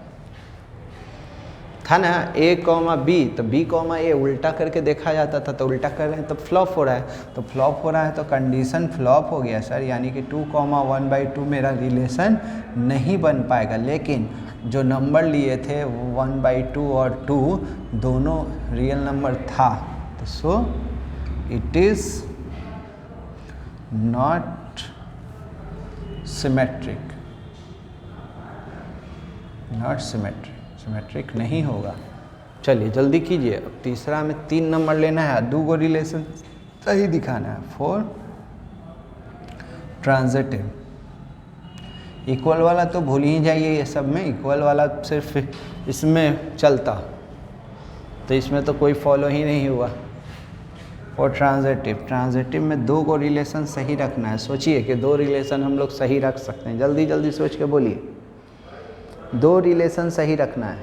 था ना a, b, तो b, a उल्टा करके देखा जाता था, तो उल्टा कर रहे हैं तो फ्लॉप हो रहा है, तो फ्लॉप हो रहा है तो कंडीशन फ्लॉप हो गया सर, यानी कि 2, 1/2 मेरा रिलेशन नहीं बन पाएगा। लेकिन जो नंबर लिए थे 1/2 और 2 दोनों रियल नंबर था, तो सो it is not symmetric, not symmetric, symmetric नहीं होगा। चलिए जल्दी कीजिए, अब तीसरा में 3 नंबर लेना है, 2 रिलेशन सही दिखाना है। 4 ट्रांजिटिव, इक्वल वाला तो भूल ही जाइए, ये सब में इक्वल वाला सिर्फ इसमें चलता, तो इसमें तो कोई फॉलो ही नहीं हुआ। और ट्रांजिटिव, ट्रांजिटिव में 2 रिलेशन सही रखना है। सोचिए कि 2 रिलेशन हम लोग सही रख सकते हैं, जल्दी जल्दी सोच के बोलिए, 2 रिलेशन सही रखना है।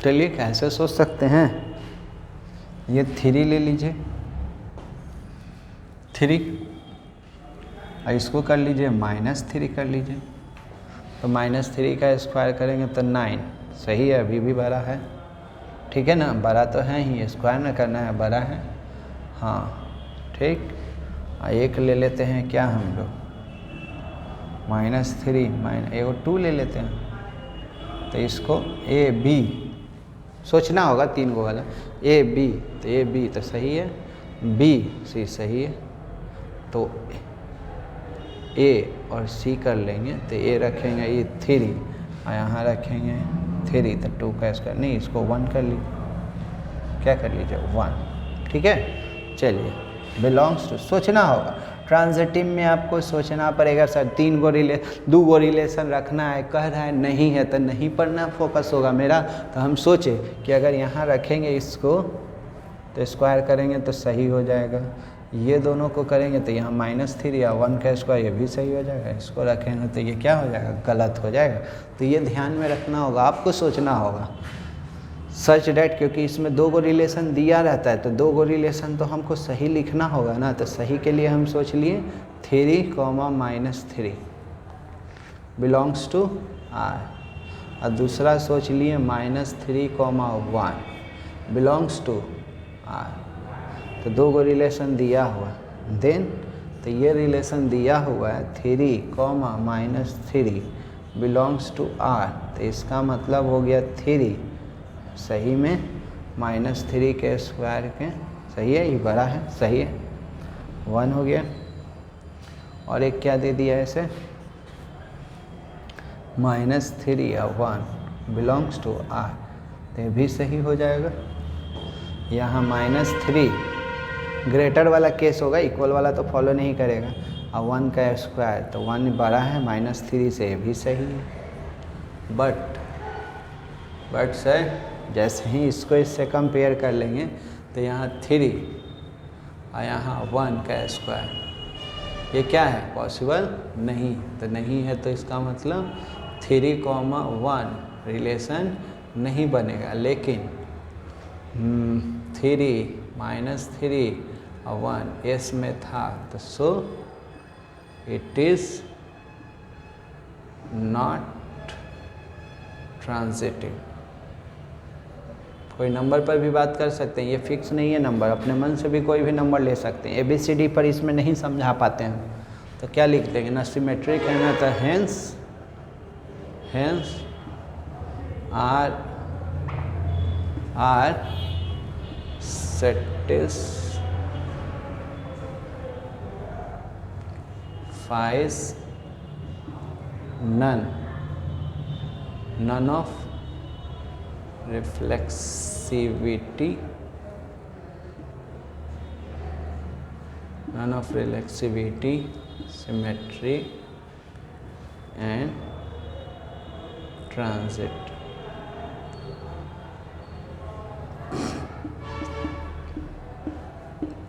चलिए कैसे सोच सकते हैं, ये 3 ले लीजिए, 3, और इसको कर लीजिए -3 कर लीजिए, तो -3 का स्क्वायर करेंगे तो 9, सही है, अभी भी बड़ा है, ठीक है ना, बड़ा तो है ही, स्क्वायर ना करना है, बड़ा है, हाँ ठीक। एक ले लेते हैं क्या हम लोग -3 एगो 2 ले लेते हैं, तो इसको ए बी सोचना होगा, 3 गो वाला ए बी, तो ए बी तो सही है, बी सी सही है, तो ए और सी कर लेंगे, तो ए रखेंगे ये 3 और यहाँ रखेंगे 3, तो 2 का स्क्वायर नहीं, इसको 1 कर लीजिए, क्या कर लीजिए 1, ठीक है। चलिए बिलोंग्स टू, सोचना होगा, ट्रांजिटिव में आपको सोचना पड़ेगा सर, 2 रिलेशन रखना है, कह रहा है नहीं है, तो नहीं पर ना फोकस होगा मेरा, तो हम सोचे कि अगर यहाँ रखेंगे इसको तो स्क्वायर करेंगे तो सही हो जाएगा, ये दोनों को करेंगे तो यहाँ -3 या 1 का स्क्वायर ये भी सही हो जाएगा, इसको रखेंगे तो ये क्या हो जाएगा, गलत हो जाएगा। तो ये ध्यान में रखना होगा, आपको सोचना होगा सच डैट, क्योंकि इसमें 2 रिलेशन दिया रहता है, तो 2 रिलेशन तो हमको सही लिखना होगा ना, तो सही के लिए हम सोच लिए 3, -3 बिलोंग्स टू R, और दूसरा सोच लिए -3, 1 बिलोंग्स टू R, तो 2 रिलेशन दिया हुआ, देन तो ये रिलेशन दिया हुआ है 3, -3 बिलोंग्स टू R, तो इसका मतलब हो गया 3 सही में -3 के स्क्वायर के, सही है, ये बड़ा है, सही है, 1 हो गया, और एक क्या दे दिया है इसे -3 या 1 बिलोंग्स टू R, तो ये भी सही हो जाएगा। यहाँ -3 ग्रेटर वाला केस होगा, इक्वल वाला तो फॉलो नहीं करेगा, और 1 का स्क्वायर, तो 1 बड़ा है -3 से, ये भी सही है, बट सर जैसे ही इसको इससे कंपेयर कर लेंगे तो यहाँ 3 और यहाँ 1 का स्क्वायर, ये क्या है, पॉसिबल नहीं। तो नहीं है तो इसका मतलब 3,1 रिलेशन नहीं बनेगा। लेकिन 3 - 3 और 1 एस में था, तो सो इट इज़ नॉट ट्रांजिटिव। कोई नंबर पर भी बात कर सकते हैं, ये फिक्स नहीं है नंबर, अपने मन से भी कोई भी नंबर ले सकते हैं। ABCD पर इसमें नहीं समझा पाते हैं तो क्या लिख देंगे ना, सिमेट्रिक है ना, तो hence R satisfies none of reflexivity, symmetry and transit।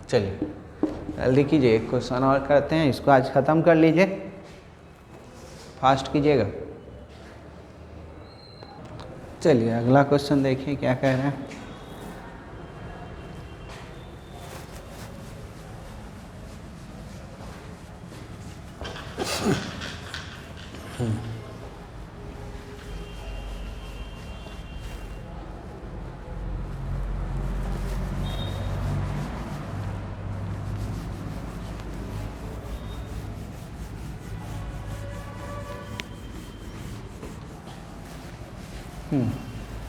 चलिए जल्दी कीजिए, एक क्वेश्चन और करते हैं, इसको आज ख़त्म कर लीजिए, फास्ट कीजिएगा। चलिए अगला क्वेश्चन देखिए क्या कह रहे हैं।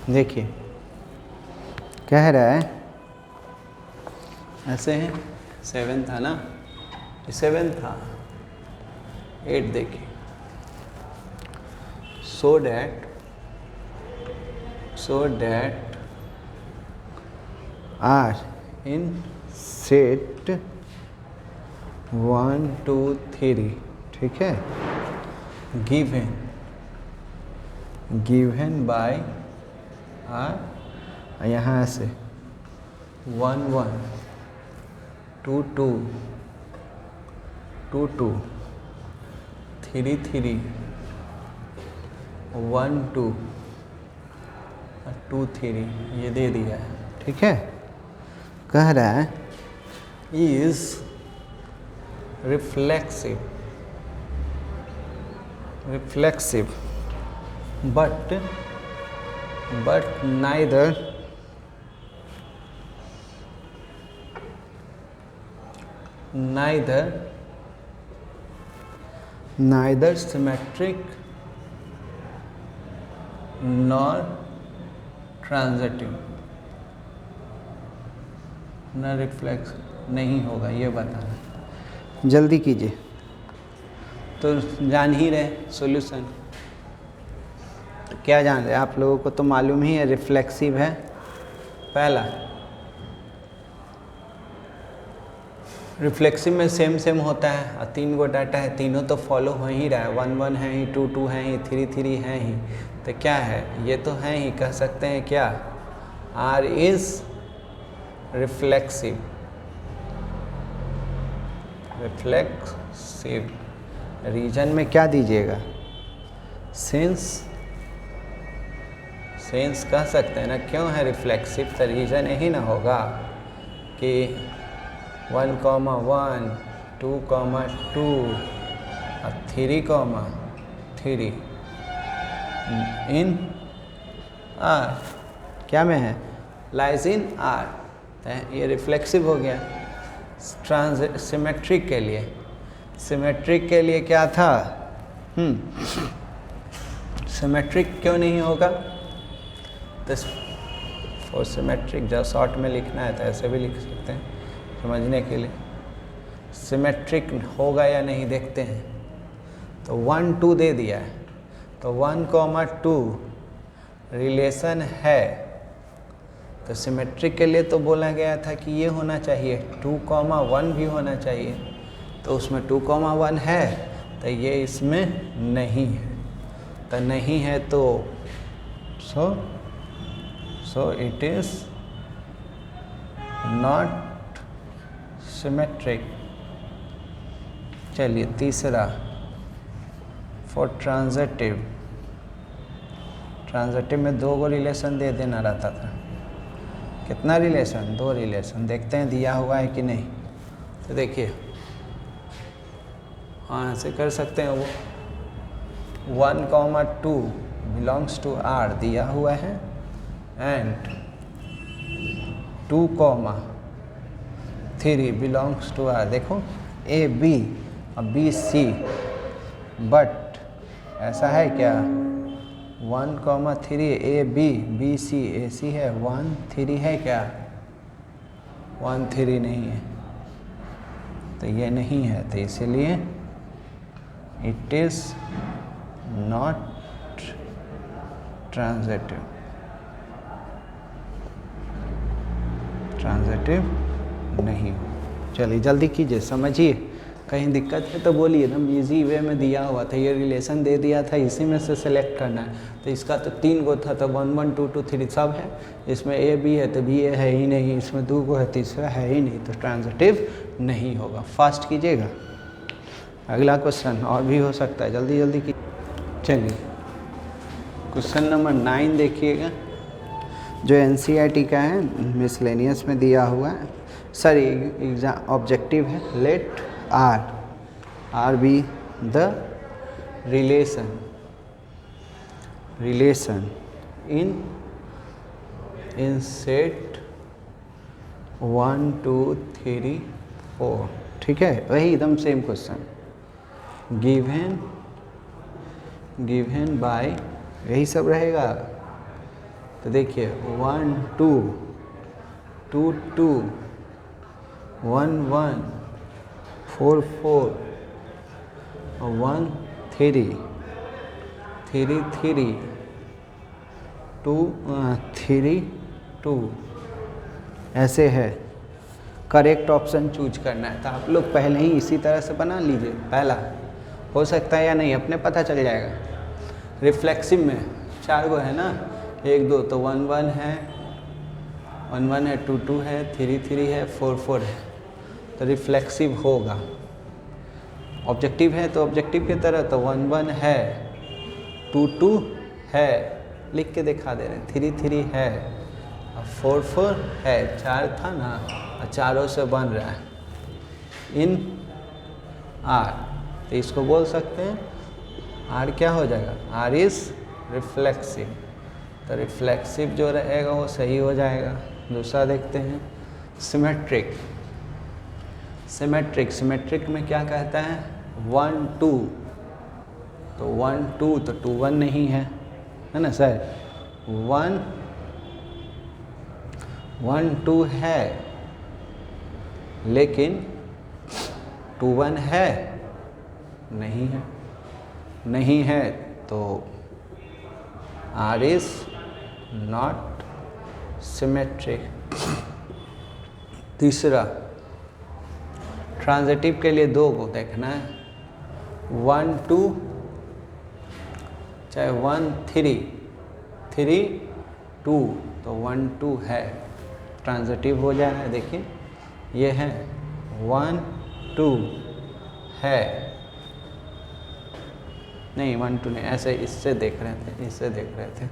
देखिए कह रहा है ऐसे है, 7 था ना, 7 था, 8 देखिए, so that R in set 1 2 3, ठीक है, given by R, यहाँ से 1 1 2 2 2 2 3 3 1 2 2 3, ये दे दिया है, ठीक है। कह रहा है is reflexive but neither symmetric nor transitive, न रिफ्लेक्स नहीं होगा, ये बताना। जल्दी कीजिए, तो जान ही रहे सॉल्यूशन। तो क्या जान रहे आप लोगों को, तो मालूम ही है रिफ्लेक्सिव है पहला, रिफ्लेक्सिव में सेम होता है और 3 गो डाटा है, तीनों तो फॉलो हो ही रहा है, 1 1 है ही, 2 2 है ही, 3 3 है ही, तो क्या है, ये तो है ही, कह सकते हैं क्या, R इज रिफ्लेक्सिव। रीजन में क्या दीजिएगा, सेंस कह सकते हैं ना, क्यों है रिफ्लेक्सिव, तो रीजन यही ना होगा कि 1 1 2 2 और 3 3 इन R, क्या में है, लाइज इन R, ये रिफ्लेक्सिव हो गया। सिमेट्रिक के लिए क्या था, सिमेट्रिक क्यों नहीं होगा, तो फॉर सिमेट्रिक जब शॉर्ट में लिखना है तो ऐसे भी लिख सकते हैं समझने के लिए, सिमेट्रिक होगा या नहीं देखते हैं। तो 1 2 दे दिया है, तो 1 2 रिलेशन है, तो सिमेट्रिक के लिए तो बोला गया था कि ये होना चाहिए, 2 1 भी होना चाहिए, तो उसमें 2 1 है, तो ये इसमें नहीं है, तो नहीं है तो so it is not symmetric. चलिए तीसरा, फॉर ट्रांजिटिव। ट्रांजिटिव में 2 को रिलेशन दे देना रहता था। कितना रिलेशन? 2 रिलेशन। देखते हैं दिया हुआ है कि नहीं। तो देखिए, हाँ ऐसे कर सकते हैं। वो 1,2 बिलोंग्स टू आर दिया हुआ है, एंड 2,3 बिलोंग्स टू आर। देखो ए बी और बी सी, बट ऐसा है क्या? 1,3 ए बी बी सी, ए सी है, 1 3 है क्या? 1 3 नहीं है, तो ये नहीं है, तो इसीलिए it is not transitive. Transitive नहीं हो। चलिए जल्दी कीजिए, समझिए, कहीं दिक्कत है तो बोलिए। एकदम इजी वे में दिया हुआ था, ये रिलेशन दे दिया था, इसी में से सेलेक्ट करना है। तो इसका तो 3 गो था, तो 1 1 2 2 3 सब है। इसमें ए बी है तो बी ए है ही नहीं, इसमें 2 गो है, तीसरा है ही नहीं, तो ट्रांजिटिव नहीं होगा। फास्ट कीजिएगा। अगला क्वेश्चन और भी हो सकता है, जल्दी जल्दी की। चलिए क्वेश्चन नंबर 9 देखिएगा, जो एनसीईआरटी का है, मिसलेनियस में दिया हुआ है, सॉरी एग्जाम ऑब्जेक्टिव है। Let R be the relation in set 1 2 3 4। ठीक है, वही एकदम सेम क्वेश्चन। गिवन बाय, यही सब रहेगा। तो देखिए 1 2 2 2 1 1 4 4 और 1 3 3 3 2 3 2, ऐसे है। करेक्ट ऑप्शन चूज करना है। तो आप लोग पहले ही इसी तरह से बना लीजिए। पहला हो सकता है या नहीं, अपने पता चल जाएगा। रिफ्लेक्सिव में 4 गो है ना, 1 2, तो 1 1 है, 1 1 है, 2 2 है, 3 3 है, 4 4 है, तो रिफ्लेक्सिव होगा। ऑब्जेक्टिव है तो ऑब्जेक्टिव की तरह, तो 1 1 है, 2 2 है, लिख के दिखा दे रहे हैं, 3 3 है, 4 4 है, 4 था ना, और चारों से बन रहा है इन आर। तो इसको बोल सकते हैं आर क्या हो जाएगा? R is reflexive. तो रिफ्लेक्सिव जो रहेगा वो सही हो जाएगा। दूसरा देखते हैं, सिमेट्रिक। सिमेट्रिक में क्या कहता है? 1 2, तो 1 2 तो 2 1 नहीं है ना सर? 1 1 2 है, लेकिन 2 1 है नहीं है, तो आर इज नॉट सिमेट्रिक। तीसरा, ट्रांजिटिव के लिए 2 को देखना है, 1 2 चाहे 1 3 3 2, तो 1 2 है, ट्रांजिटिव हो जा रहा है। देखिए ये है 1 2 है, नहीं 1 2 नहीं, ऐसे इससे देख रहे थे,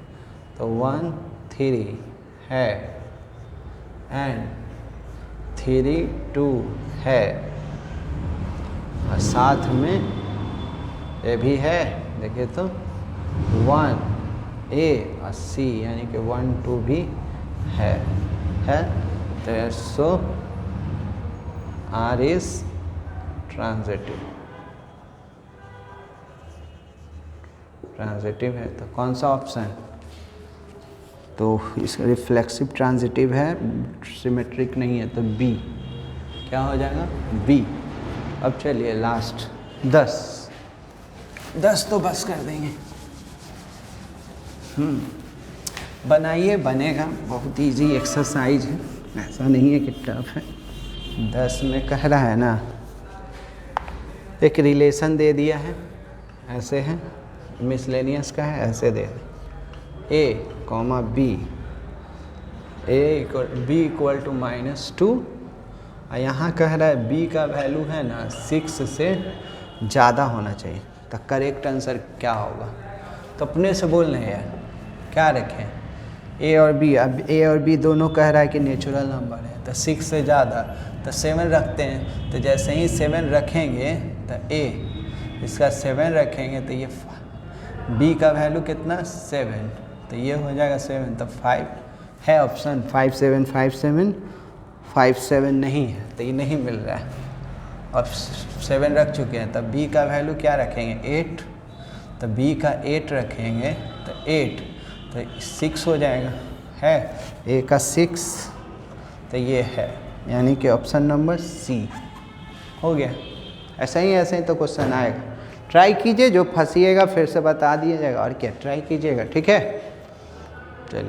तो 1 3 है एंड 3 2 है, और साथ में ये भी है। देखिए तो 1 ए और सी, यानी कि 1 2 भी है। तो सो आर इज ट्रांजिटिव है। तो कौन सा ऑप्शन? तो इसका रिफ्लेक्सिव ट्रांजिटिव है, सिमेट्रिक नहीं है, तो बी। क्या हो जाएगा? बी। अब चलिए लास्ट 10 तो बस कर देंगे। बनाइए, बनेगा, बहुत इजी एक्सरसाइज है, ऐसा नहीं है कि टफ है। 10 में कह रहा है ना, एक रिलेशन दे दिया है, ऐसे है, मिसलेनियस का है, ऐसे दे A comma B, B equal to -2 और यहाँ कह रहा है बी का वैल्यू है ना 6 से ज़्यादा होना चाहिए। तो करेक्ट आंसर क्या होगा? तो अपने से बोल रहे हैं यार, क्या रखें? ए और बी। अब ए और बी दोनों कह रहा है कि नेचुरल नंबर है, तो 6 से ज़्यादा तो 7 रखते हैं। तो जैसे ही 7 रखेंगे तो ए इसका 7 रखेंगे तो ये बी का वैल्यू कितना 7, तो ये हो जाएगा 7। तो 5 है ऑप्शन 5 7 5 7 5 7 नहीं है, तो ये नहीं मिल रहा है। अब 7 रख चुके हैं, तब बी का वैल्यू क्या रखेंगे 8, तो बी का 8 रखेंगे तो 8 तो 6 हो जाएगा, है ए का 6, तो ये है, यानी कि ऑप्शन नंबर सी हो गया। ऐसे ही तो क्वेश्चन आएगा। ट्राई कीजिए, जो फंसिएगा फिर से बता दिया जाएगा, और क्या ट्राई कीजिएगा, ठीक है।